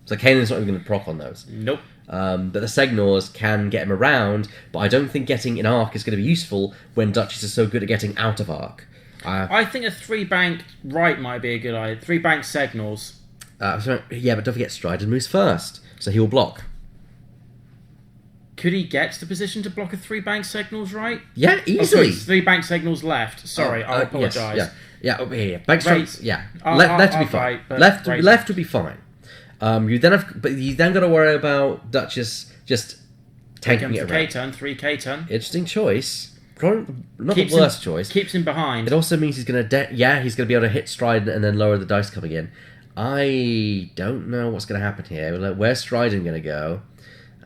So Kanan's not even going to proc on those. Nope. But the Segnors can get him around, but I don't think getting in arc is going to be useful when Duchess is so good at getting out of arc. I think a 3 bank right might be a good idea. 3 bank Segnors. Yeah, but don't forget Stridon moves first, so he will block. Could he get to the position to block a 3 bank Signals right? Yeah, easily. 3 bank Signals left. Sorry, I apologise. Yes, yeah, over here. Bank right. Yeah, left would be fine. Left would be fine. You then got to worry about Duchess just tanking it around. K-turn, 3 K-turn. Interesting choice. Not the worst choice. Keeps him behind. It also means he's going to he's going to be able to hit Stridon and then lower the dice coming in. I don't know what's going to happen here. Where's Stridon going to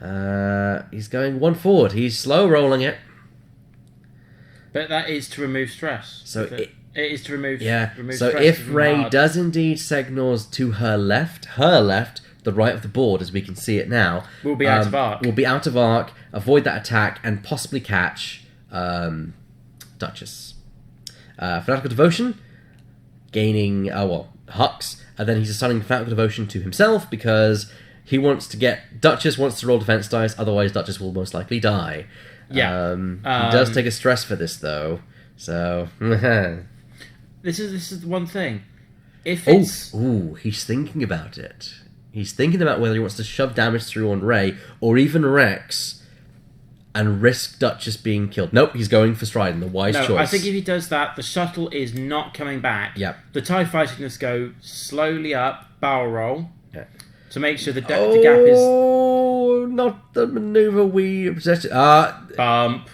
go? He's going 1 forward. He's slow rolling it. But that is to remove stress. So it is to remove. Remove so stress if Ray does indeed signals to her left, the right of the board, as we can see it now, will be out of arc. Will be out of arc. Avoid that attack and possibly catch Duchess. Fanatical Devotion, gaining Hux. And then he's assigning Fanatical Devotion to himself because he wants to get... Duchess wants to roll defense dice, otherwise Duchess will most likely die. Yeah. He does take a stress for this, though. So... This is the one thing. If it's... he's thinking about it. He's thinking about whether he wants to shove damage through on Ray, or even Rex, and risk Duchess being killed. Nope, he's going for Stridon, the wise choice. I think if he does that, the shuttle is not coming back. Yep. The TIE fighter can just go slowly up, barrel roll, to make sure the gap is... Oh, not the maneuver we possessed. Bump.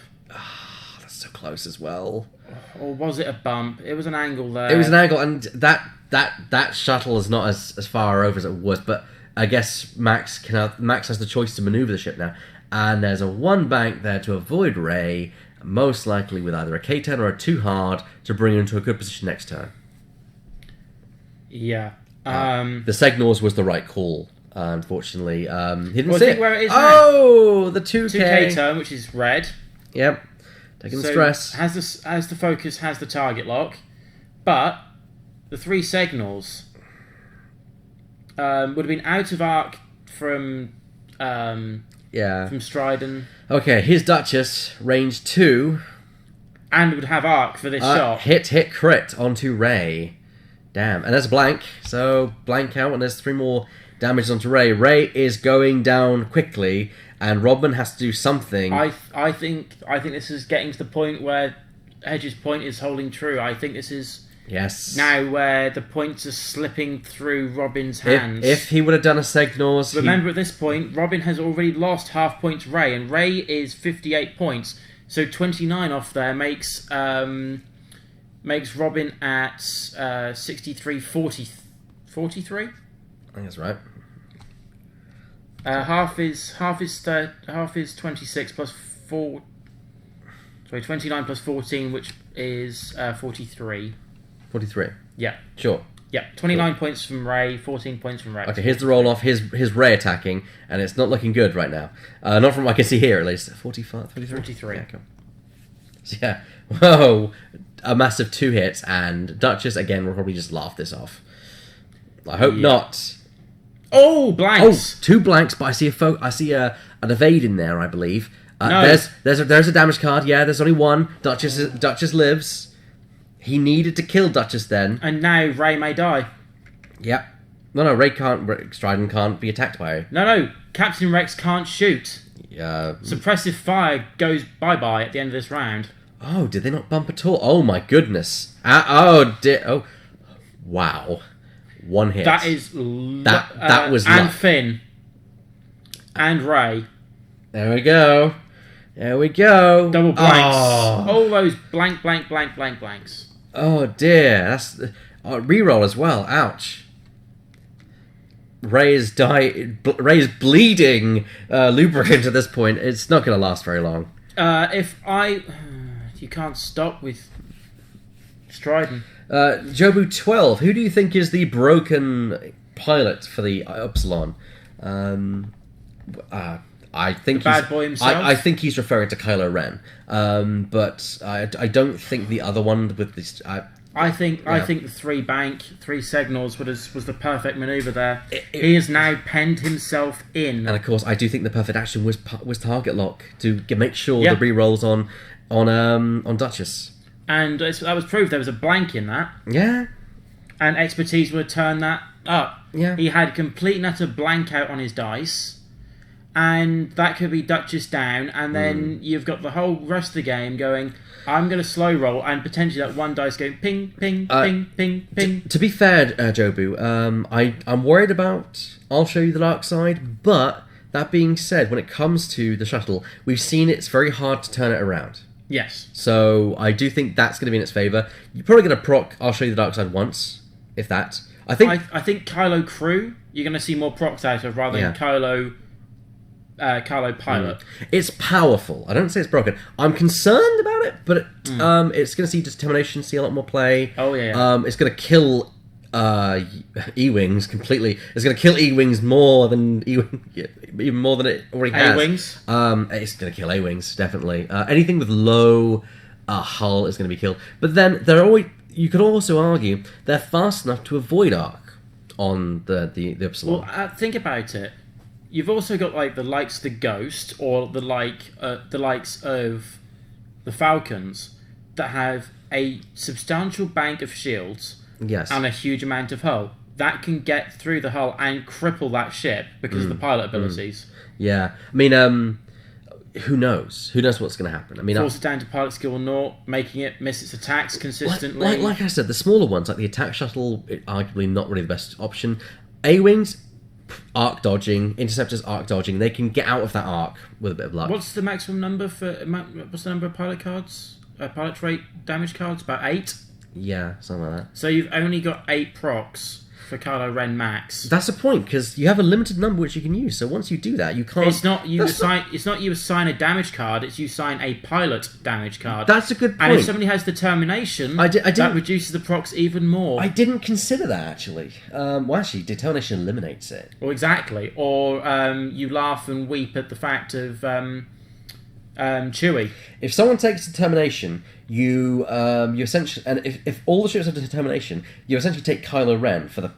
That's so close as well. Or was it a bump? It was an angle there. It was an angle, and that shuttle is not as far over as it was, but I guess Max has the choice to maneuver the ship now. And there's a 1 bank there to avoid Ray, most likely with either a K-10 or a 2 hard to bring him into a good position next turn. Yeah. The Segnors was the right call. Unfortunately, he didn't Well, see think it. where it is Oh, the 2K. 2K turn, which is red. Yep. Taking the So stress. has the focus, has the target lock, but the 3 Segnors would have been out of arc from Yeah. Stridon, Okay, here's Duchess, range 2. and would have arc for this shot. Hit, crit onto Ray. Damn. And there's a blank, so blank out, and there's 3 more damage onto Ray. Ray is going down quickly, and Robin has to do something. I think this is getting to the point where Hedge's point is holding true. I think this is Yes. now where the points are slipping through Robin's hands. If he would have done a Segnors... Remember, at this point, Robin has already lost half point to Ray, and Ray is 58 points. So 29 off there makes Robin at 63, 43. I think that's right. Half is 26 plus 4. Sorry, 29 plus 14, which is 43. 43. Yeah. Sure. Yeah, 29 points from Ray, 14 points from Rex. Okay, here's the roll off. Here's Ray attacking, and it's not looking good right now. Not from what I can see here, at least. 45, 33? 43. Yeah, cool. So, yeah. Whoa. A massive 2 hits, and Duchess, again, will probably just laugh this off. I hope not. Oh, blanks! Oh, 2 blanks, but I see an evade in there, I believe. No. There's a damage card. Yeah, there's only 1. Duchess lives. He needed to kill Duchess then. And now Ray may die. Yep. No, Ray can't. Stridon can't be attacked by her. No, Captain Rex can't shoot. Yeah. Suppressive fire goes bye-bye at the end of this round. Oh, did they not bump at all? Oh my goodness. Oh, wow. 1 hit. That is... That was And luck. Finn. And Ray. There we go. Double blanks. Oh, All those blanks. oh dear. That's reroll as well. Ouch. Ray is bleeding lubricant at this point. It's not going to last very long. You can't stop with Stridon. Jobu 12. Who do you think is the broken pilot for the Upsilon? I think the bad boy himself. I think he's referring to Kylo Ren. But I don't think the other one with this. I think the 3 Segnors was the perfect maneuver there. He has now penned himself in. And of course, I do think the perfect action was target lock to make sure the re-rolls on Duchess. And that was proved. There was a blank in that. Yeah. And expertise would turn that up. Yeah. He had complete and utter blank out on his dice. And that could be Duchess down. And then you've got the whole rest of the game going, I'm going to slow roll. And potentially that 1 dice going ping, ping, ping, ping, ping. To be fair, Jobu, I'm worried about I'll show you the dark side. But that being said, when it comes to the shuttle, we've seen it's very hard to turn it around. Yes. So I do think that's going to be in its favour. You're probably going to proc I'll show you the dark side once, if that. I think Kylo Crew, you're going to see more procs out of rather than Kylo Pilot. It's powerful. I don't say it's broken. I'm concerned about it, but it's going to see determination, see a lot more play. Oh, yeah. It's going to kill E-Wings completely. It's going to kill E-Wings more than even more than it already has. A-Wings? It's going to kill A-Wings, definitely. Anything with low hull is going to be killed. But then you could also argue they're fast enough to avoid arc on the Upsilon. Well, think about it. You've also got like the likes of the Ghost or the likes of the Falcons that have a substantial bank of shields. Yes. And a huge amount of hull. That can get through the hull and cripple that ship because of the pilot abilities. Yeah. I mean, who knows? Who knows what's going to happen? I mean, force it down to pilot skill 0, making it miss its attacks consistently. Like I said, the smaller ones, like the attack shuttle, arguably not really the best option. A-Wings, arc dodging. Interceptors, arc dodging. They can get out of that arc with a bit of luck. What's the maximum number what's the number of pilot cards? Pilot trait damage cards? About 8? Yeah, something like that. So you've only got 8 procs. for Kylo Ren max. That's the point, because you have a limited number which you can use. So once you do that, you can't. It's not you assign a damage card. It's you assign a pilot damage card. That's a good point. And if somebody has determination, that reduces the procs even more. I didn't consider that actually. Well, actually, determination eliminates it. Well, exactly. Or you laugh and weep at the fact of Chewie. If someone takes determination, you essentially, and if all the ships have determination, you essentially take Kylo Ren for the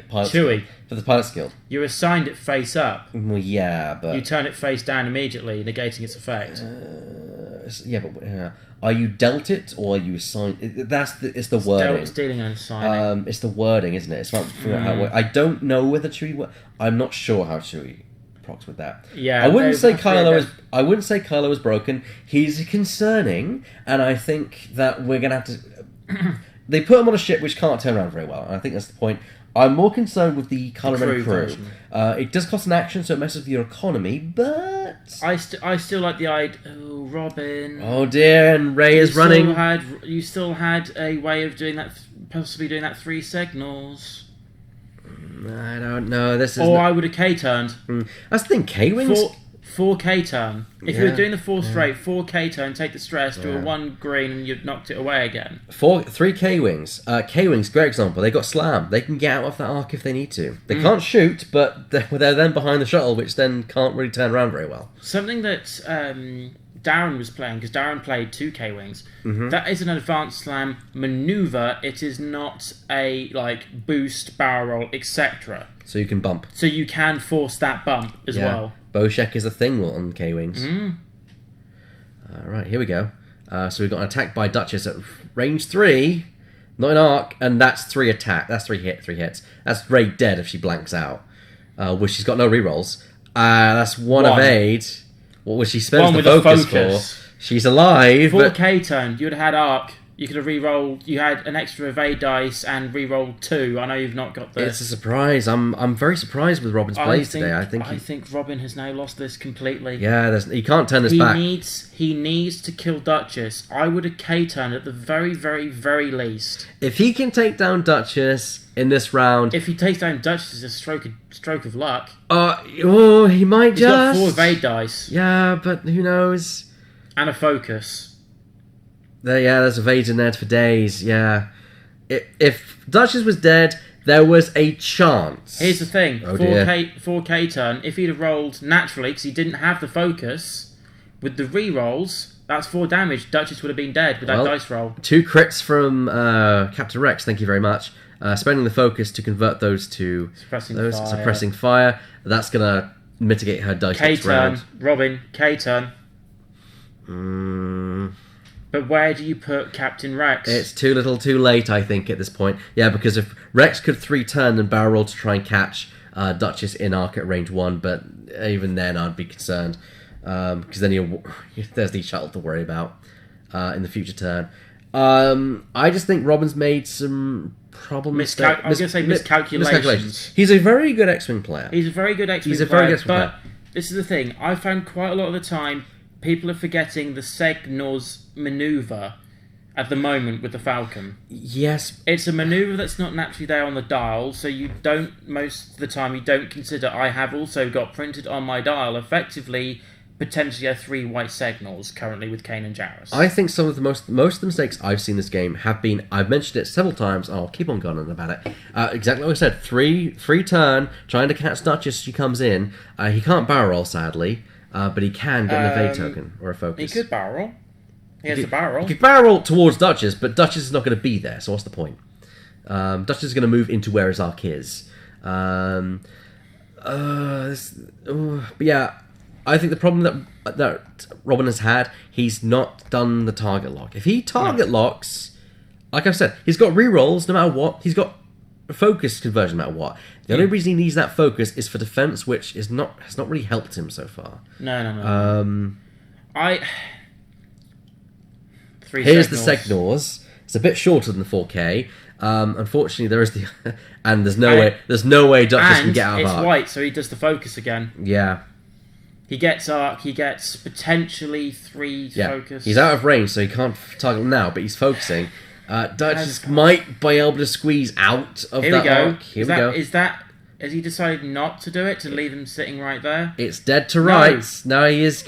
pilot. Chewie. For the pilot skill. You're assigned it face up. Well, yeah, but you turn it face down immediately, negating its effect. Are you dealt it or are you assigned? It's the wording. It's dealing and assigning. It's the wording, isn't it? It's about figuring out how it. I don't know whether Chewie. I'm not sure how Chewie procs with that. Yeah, I wouldn't say Kylo is broken. He's concerning, and I think that we're gonna have to. They put him on a ship which can't turn around very well, and I think that's the point. I'm more concerned with the Kylo Ren crew. It does cost an action, so it messes with your economy, but I still like the idea. Oh, Robin. Oh dear, and Rey is running. You still had a way of doing that, possibly doing that 3 signals. I don't know. This is. Or I would have K-turned. That's the thing. K-wings. 4 K-turn. If you were doing the 4 straight, 4 K-turn, take the stress, do a 1 green, and you've knocked it away again. 3 K-wings. K-wings, great example. They got slam. They can get out of that arc if they need to. They can't shoot, but they're then behind the shuttle, which then can't really turn around very well. Something that Darren was playing, because Darren played 2 K-wings. That is an advanced slam maneuver. It is not a boost, barrel roll, etc. So you can bump. So you can force that bump as well. Bowshek is a thing on K-wings. Alright, here we go. So we've got an attack by Duchess at range 3, not an arc, and that's 3 attack. That's 3 hits. That's Rey dead if she blanks out. Which she's got no rerolls. That's 1 evade. What was she spends the focus for? She's alive. 4K turn, you'd have had arc. You could have re-rolled. You had an extra evade dice and re-rolled 2. I know you've not got this. It's a surprise. I'm very surprised with Robin's plays today. I think Robin has now lost this completely. Yeah, he can't turn this back. He needs to kill Duchess. I would have K-turned at the very, very, very least. If he can take down Duchess in this round, if he takes down Duchess, it's a stroke of luck. He might He's got 4 evade dice. Yeah, but who knows? And a focus. There's evades in there for days. Yeah, if Duchess was dead, there was a chance. Here's the thing: 4K turn. If he'd have rolled naturally, because he didn't have the focus, with the re-rolls, that's 4 damage. Duchess would have been dead with that dice roll. 2 crits from Captain Rex. Thank you very much. Spending the focus to convert those to suppressing fire. That's gonna mitigate her dice next round. Robin. K-turn. But where do you put Captain Rex? It's too little too late, I think, at this point. Yeah, because if Rex could 3-turn and barrel roll to try and catch Duchess in arc at range 1, but even then I'd be concerned. Because then there's the shuttle to worry about in the future turn. I just think Robin's made some miscalculations. He's a very good X-Wing player. But this is the thing. I found quite a lot of the time people are forgetting the Segnor's maneuver at the moment with the Falcon. Yes. It's a maneuver that's not naturally there on the dial, so most of the time you don't consider I have also got printed on my dial effectively potentially 3 white Signals currently with Kanan Jarrus. I think some of the most of the mistakes I've seen this game have been, I've mentioned it several times, and I'll keep on going on about it. Exactly what I said, 3 turn, trying to catch Duchess, she comes in. He can't barrel roll, sadly. But he can get an evade token or a focus. He could barrel roll. He has a barrel roll. He could barrel roll towards Duchess, but Duchess is not going to be there, so what's the point? Duchess is going to move into where his arc is. But yeah, I think the problem that Robin has had, he's not done the target lock. If he target locks, like I've said, he's got rerolls no matter what. He's got focus conversion no matter what. The only reason he needs that focus is for defense, which has not really helped him so far. No. Here's the Segnors. It's a bit shorter than the 4K. Unfortunately, there is the and there's no way Duchess can get out of arc. It's white, so he does the focus again. Yeah. He gets arc. He gets potentially 3 focus. He's out of range, so he can't target now. But he's focusing. Duchess might be able to squeeze out of that arc. Here we go. Has he decided not to do it, to leave him sitting right there? It's dead to rights. No, he's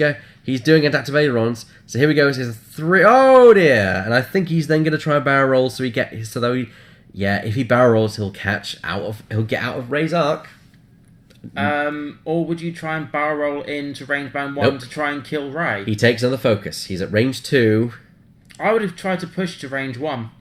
doing adaptive ailerons. So here we go. It's a 3. Oh dear! And I think he's then going to try a barrel roll. So if he barrel rolls, he'll get out of Rey's arc. Or would you try and barrel roll into range band 1 to try and kill Rey? He takes another focus. He's at range 2. I would have tried to push to range 1.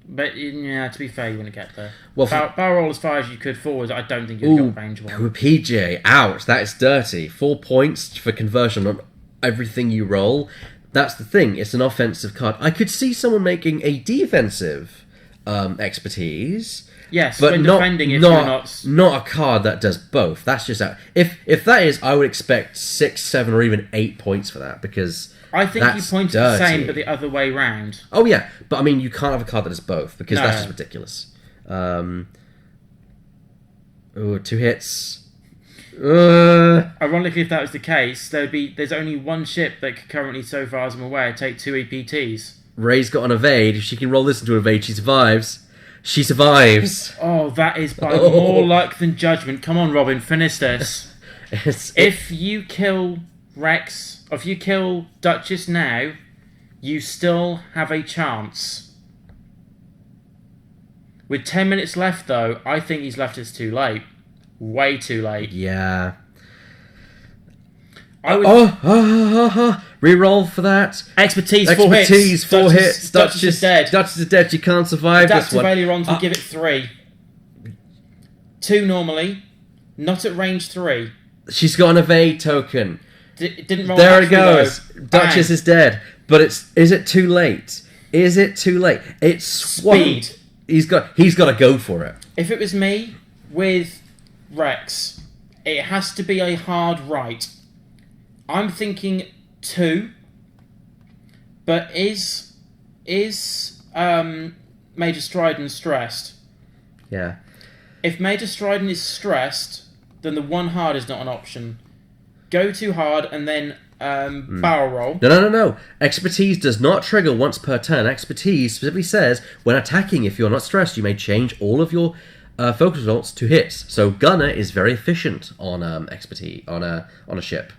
But, yeah, to be fair, you wouldn't get there. Well, barrel roll as far as you could forwards, I don't think you'd got range 1. PJ, ouch, that is dirty. 4 points for conversion on everything you roll. That's the thing, it's an offensive card. I could see someone making a defensive expertise. Yes, but when not, defending if not, you're not... Not a card that does both. That's just out. If that is, I would expect 6, 7, or even 8 points for that, because I think you pointed the same, but the other way round. Oh yeah, but I mean, you can't have a card that does both, because that's just ridiculous. 2 hits. Ironically, if that was the case, there's only one ship that could currently, so far as I'm aware, take 2 EPTs. Rey's got an evade. If she can roll this into an evade, she survives. She survives. Oh, that is by more luck than judgment. Come on, Robin, finish this. If you kill Rex, or if you kill Duchess now, you still have a chance. With 10 minutes left, though, I think he's left us too late. Way too late. Yeah. Reroll for that. Expertise 4 hits. 4 hits. Duchess is dead. Duchess is dead. She can't survive this one. Adaptive ailerons will give it 3. 2 normally. Not at range 3. She's got an evade token. Didn't roll. There it goes. Duchess is dead. But is it too late? Is it too late? It's speed. He's got to go for it. If it was me with Rex, it has to be a hard right. I'm thinking 2, but is Major Stryden stressed? Yeah. If Major Stryden is stressed, then the 1 hard is not an option. Go too hard and then barrel roll. No. Expertise does not trigger once per turn. Expertise specifically says when attacking, if you're not stressed, you may change all of your focus results to hits. So Gunner is very efficient on expertise on a ship.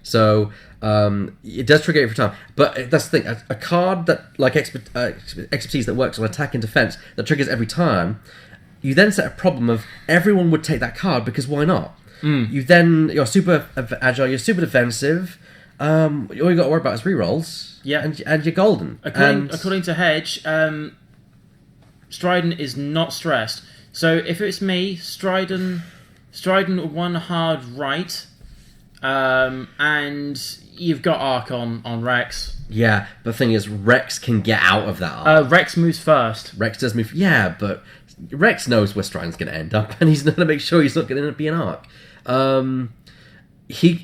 So it does trigger every time. But that's the thing: a card that like expertise that works on attack and defense that triggers every time. You then set a problem of everyone would take that card because why not? You're super agile. You're super defensive. All you got to worry about is rerolls. Yeah, and you're golden. According to Hedge, Stryden is not stressed. So if it's me, Stryden 1 hard right, and you've got arc on Rex. Yeah, but the thing is, Rex can get out of that arc. Rex moves first. Rex does move. Yeah, but Rex knows where Stryden's going to end up, and he's going to make sure he's not going to be an arc.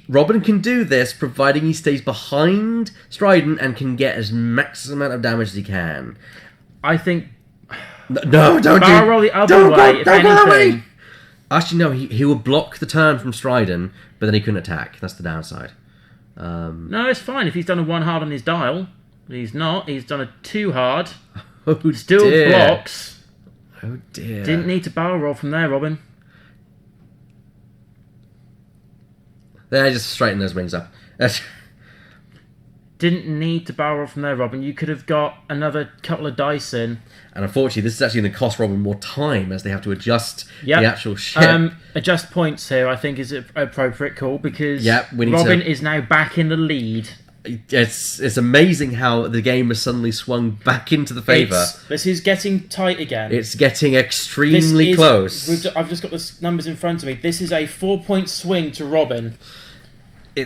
Robin can do this, providing he stays behind Stryden and can get as maximum amount of damage as he can. I think. No, don't barrel roll the other way. If anything. Actually, no. He will block the turn from Stryden, but then he couldn't attack. That's the downside. No, it's fine if he's done a 1 hard on his dial. He's not. He's done a 2 hard. Oh, Still dear. blocks. Oh dear. Didn't need to barrel roll from there, Robin. There, just straighten those wings up. Didn't need to barrel roll from there, Robin. You could have got another couple of dice in. And unfortunately, this is actually going to cost Robin more time as they have to adjust the actual ship. Adjust points here, I think, is an appropriate call because Robin is now back in the lead. It's amazing how the game has suddenly swung back into the favour. This is getting tight again. It's getting extremely close. I've just got the numbers in front of me. This is a 4-point swing to Robin.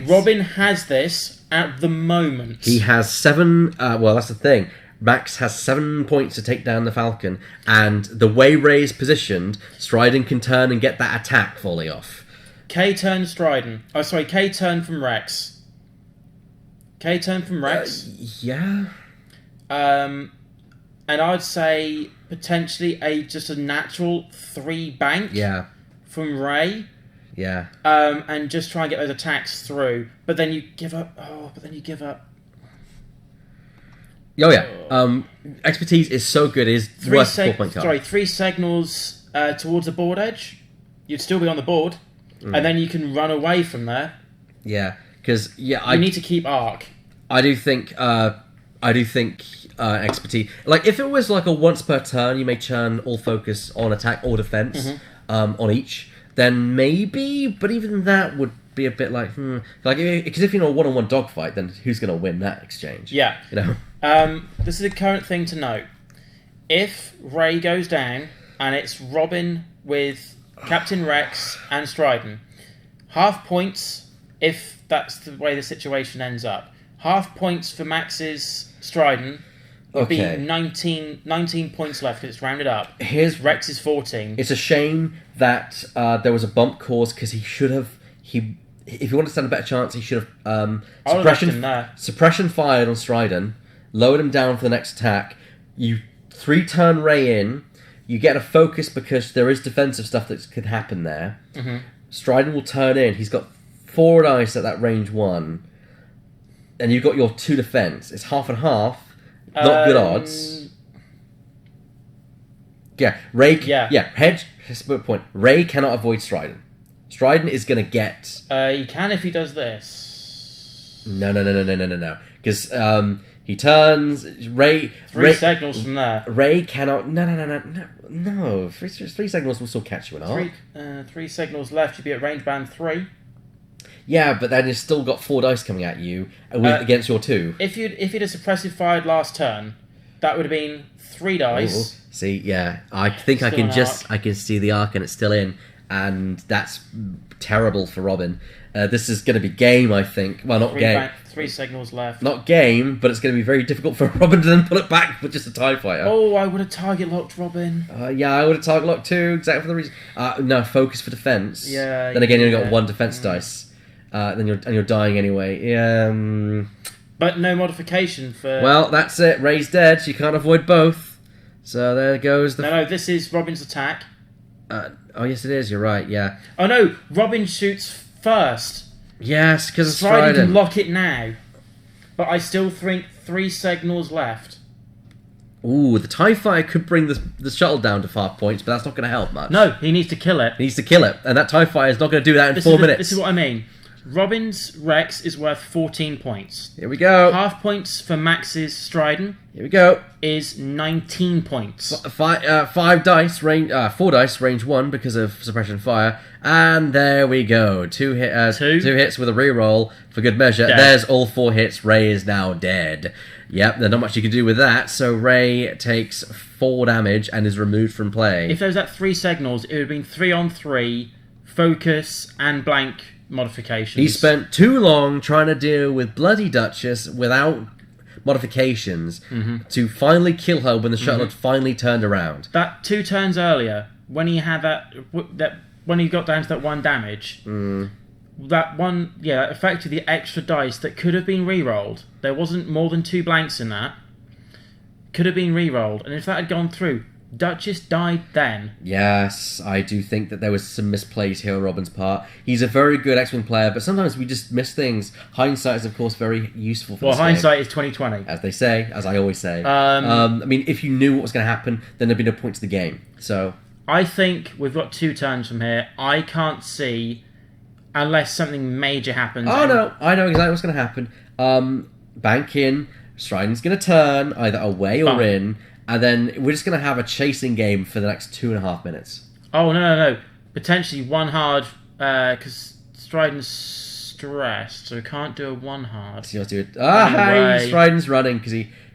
Robin has this at the moment. He has 7. Well, that's the thing. Max has 7 points to take down the Falcon, and the way Rey is positioned, Stryden can turn and get that attack volley off. K turn Stryden. Oh, sorry, K turn from Rex. K turn from Rex. Yeah. And I'd say potentially just a natural 3 bank. Yeah. From Rey. Yeah. And just try and get those attacks through. But then you give up. Oh yeah. Expertise is so good. It is worth 4-point card. Sorry, 3 signals towards the board edge. You'd still be on the board, and then you can run away from there. Yeah, because you need to keep arc. I do think expertise. Like if it was like a once per turn, you may turn all focus on attack or defense on each. Then maybe, but even that would be a bit like like because if you're in a one-on-one dogfight, then who's going to win that exchange? Yeah, you know. This is a current thing to note. If Ray goes down and it's Robin with Captain Rex and Stryden, half points if that's the way the situation ends up. Half points for Max's Stryden would be 19 points left because it's rounded up. Here's Rex is 14. It's a shame that there was a bump caused because he should have. If he wanted to stand a better chance, he should have suppression fired on Stryden, lowered him down for the next attack. You 3-turn Ray in. You get a focus because there is defensive stuff that could happen there. Stryden will turn in. He's got 4 dice at that range 1. And you've got your 2 defense. It's half and half. Not good odds. Yeah, Ray. Yeah, hedge. Split point. Ray cannot avoid Stryden. Stryden is going to get. He can if he does this. No. Because he turns. Ray. 3 signals from there. Ray cannot. No. 3 signals will still catch you in arc. 3 signals left. You'd be at range band 3. Yeah, but then you've still got 4 dice coming at you against your 2. If you'd a suppressive fired last turn, that would have been 3 dice. Ooh. See, yeah, I think I can see the arc and it's still in, and that's terrible for Robin. This is going to be game, I think. Well, not game. 3 signals left. Not game, but it's going to be very difficult for Robin to then pull it back with just a TIE fighter. Oh, I would have target locked Robin. Yeah, I would have target locked too, exactly for the reason. No, focus for defense. Yeah. Then again, you only got 1 defense dice. Then you're dying anyway. But no modification for. Well, that's it. Ray's dead. So you can't avoid both. So there goes the. No. This is Robin's attack. Oh yes, it is. You're right. Yeah. Oh no! Robin shoots first. Yes, because it's Stryden can lock it now. But I still think 3 signals left. Ooh, the TIE Fighter could bring the shuttle down to 5 points, but that's not going to help much. No, he needs to kill it. He needs to kill it, and that TIE Fighter is not going to do that in 4 minutes. This is what I mean. Robin's Rex is worth 14 points. Here we go. Half points for Max's Stryden. Here we go. Is 19 points. 4 dice, range 1 because of suppression fire, and there we go. 2 hits with a reroll for good measure. Dead. There's all 4 hits. Ray is now dead. Yep, there's not much you can do with that. So Ray takes 4 damage and is removed from play. If there was that 3 signals, it would have been 3-on-3, focus and blank modifications. He spent too long trying to deal with Bloody Duchess without modifications to finally kill her when the shuttle had finally turned around. That 2 turns earlier, when he had that when he got down to that 1 damage, that one, that affected the extra dice that could have been re-rolled. There wasn't more than 2 blanks in that. Could have been re-rolled, and if that had gone through, Duchess died then. Yes, I do think that there was some misplays here on Robin's part. He's a very good X-Wing player, but sometimes we just miss things. Hindsight is, of course, very useful for this hindsight game. is 20/20. As they say, as I always say. I mean, if you knew what was going to happen, then there'd be no point to the game. So I think we've got 2 turns from here. I can't see, unless something major happens. Oh, no, I know exactly what's going to happen. Bank in, Stryden's going to turn, either away or in, and then we're just going to have a chasing game for the next 2.5 minutes. Oh, no. Potentially 1 hard, because Stryden's stressed, so we can't do a 1 hard. So you have to do it. Hey, Stryden's running,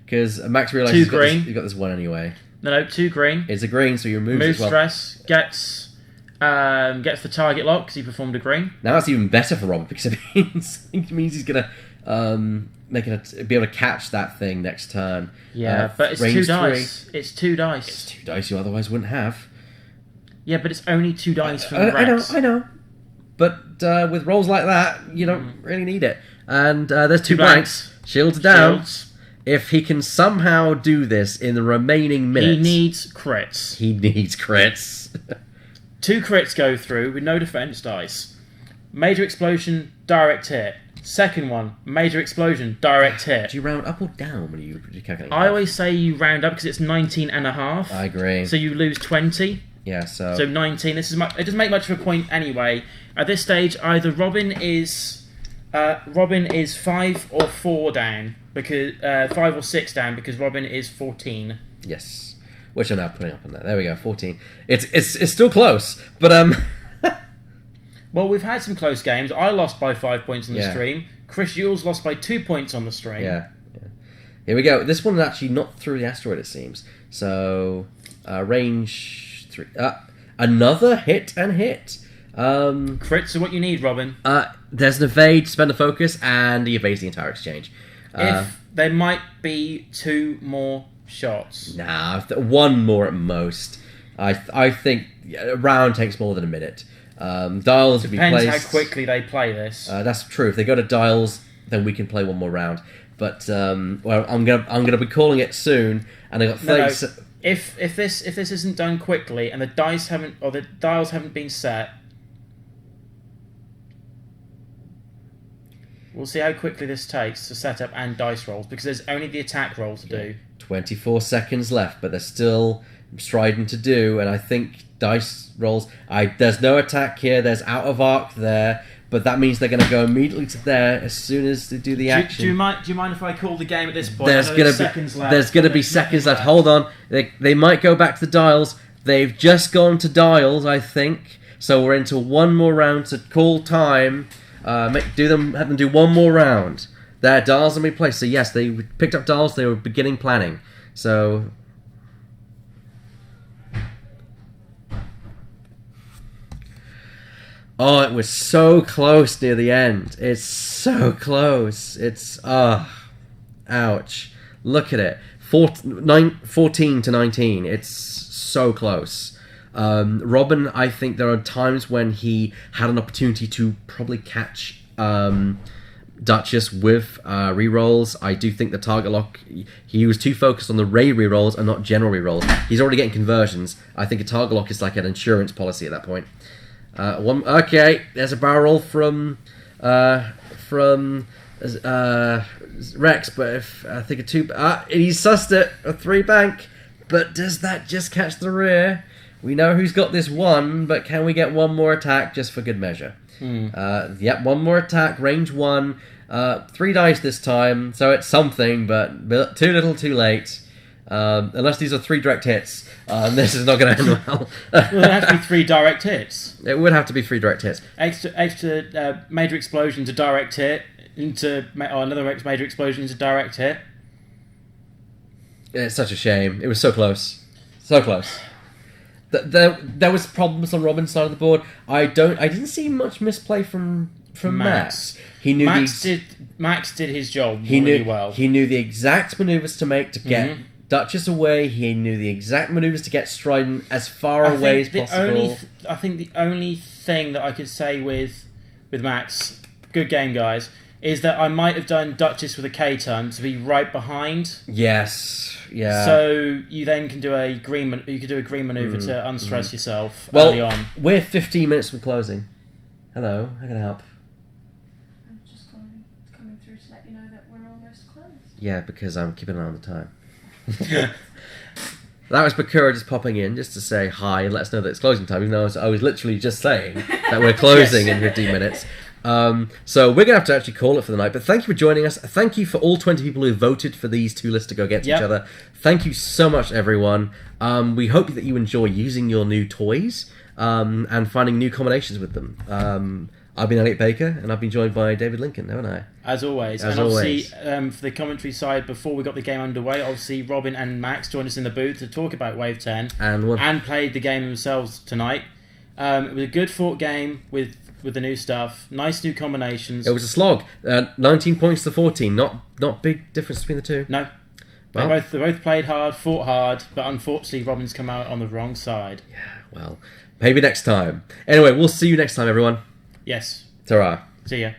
because Max realizes he's got this 1 anyway. No, 2 green. It's a green, so you remove stress, gets the target lock, because he performed a green. Now it's even better for Robin, because it means he's going to be able to catch that thing next turn. Yeah, but it's 2 dice. It's 2 dice. It's 2 dice you otherwise wouldn't have. Yeah, but it's only 2 dice from the Rex. I know. But with rolls like that, you don't really need it. And there's 2 blanks. Shields down. If he can somehow do this in the remaining minutes... He needs crits. 2 crits go through with no defense dice. Major explosion, direct hit. Second one, major explosion, direct hit. Do you round up or down when you calculate? I always say you round up because it's 19.5. I agree. So you lose 20. Yeah, so 19. This is it doesn't make much of a point anyway. At this stage, either Robin is 5 or 4 down because 5 or 6 down because Robin is 14. Yes, which I'm now putting up on there. There we go, 14. It's still close, but Well, we've had some close games. I lost by 5 points on the stream. Chris Yules lost by 2 points on the stream. Yeah. Here we go. This one is actually not through the asteroid, it seems. So, range 3. Another hit and hit. Crits are what you need, Robin. There's an evade, spend a focus, and he evades the entire exchange. If there might be 2 more shots. Nah, 1 more at most. I think a round takes more than a minute. Dials will be placed. Depends how quickly they play this. That's true. If they go to dials, then we can play 1 more round. But well, I'm gonna be calling it soon, and I got 30. No. If this isn't done quickly and the dials haven't been set, we'll see how quickly this takes to set up and dice rolls because there's only the attack roll to do. 24 seconds left, but there's still striding to do, and I think dice rolls. There's no attack here. There's out of arc there, but that means they're going to go immediately to there as soon as they do the action. Do you mind if I call the game at this point? There's going to be seconds left. Hold on. They might go back to the dials. They've just gone to dials, I think. So we're into 1 more round to call time. Have them do 1 more round. Their dials will be placed. So yes, they picked up dials. They were beginning planning. So. Oh, it was so close near the end. It's so close. It's ouch. Look at it. 14 to 19. It's so close. Robin, I think there are times when he had an opportunity to probably catch Duchess with rerolls. I do think the target lock, he was too focused on the raid rerolls and not general rerolls. He's already getting conversions. I think a target lock is like an insurance policy at that point. Okay, there's a barrel roll from Rex, but if I think a 2, he's sussed it, a 3 bank, but does that just catch the rear? We know who's got this 1, but can we get 1 more attack just for good measure? Yep, 1 more attack, range 1, 3 dice this time, so it's something, but too little, too late. Unless these are 3 direct hits, this is not going to end well. Well, there have to be 3 direct hits. It would have to be 3 direct hits. Extra major explosion to direct hit into another major explosion to direct hit. It's such a shame. It was so close, so close. There was problems on Robin's side of the board. I didn't see much misplay from Max. He knew Max did his job really well. He knew the exact maneuvers to make to get Duchess away. He knew the exact maneuvers to get Strident as far away as possible. I think the only thing that I could say with Max, good game, guys, is that I might have done Duchess with a K-turn to be right behind. Yes, yeah. So you then can do a green maneuver to unstress yourself early on. We're 15 minutes from closing. Hello, how can I help? I'm just coming through to let you know that we're almost closed. Yeah, because I'm keeping an eye on the time. That was Bakura just popping in just to say hi and let us know that it's closing time, even though I was literally just saying that we're closing in 15 minutes. So we're going to have to actually call it for the night, but thank you for joining us. Thank you for all 20 people who voted for these 2 lists to go against each other. Thank you so much, everyone. We hope that you enjoy using your new toys and finding new combinations with them. I've been Elliot Baker, and I've been joined by David Lincoln, haven't I? As always. Obviously, for the commentary side, before we got the game underway, obviously Robin and Max joined us in the booth to talk about Wave 10 and played the game themselves tonight. It was a good fought game with the new stuff. Nice new combinations. It was a slog. 19 points to 14. Not big difference between the two. No. Well, they both played hard, fought hard, but unfortunately Robin's come out on the wrong side. Yeah, well, maybe next time. Anyway, we'll see you next time, everyone. Yes. Ta-ra. See ya.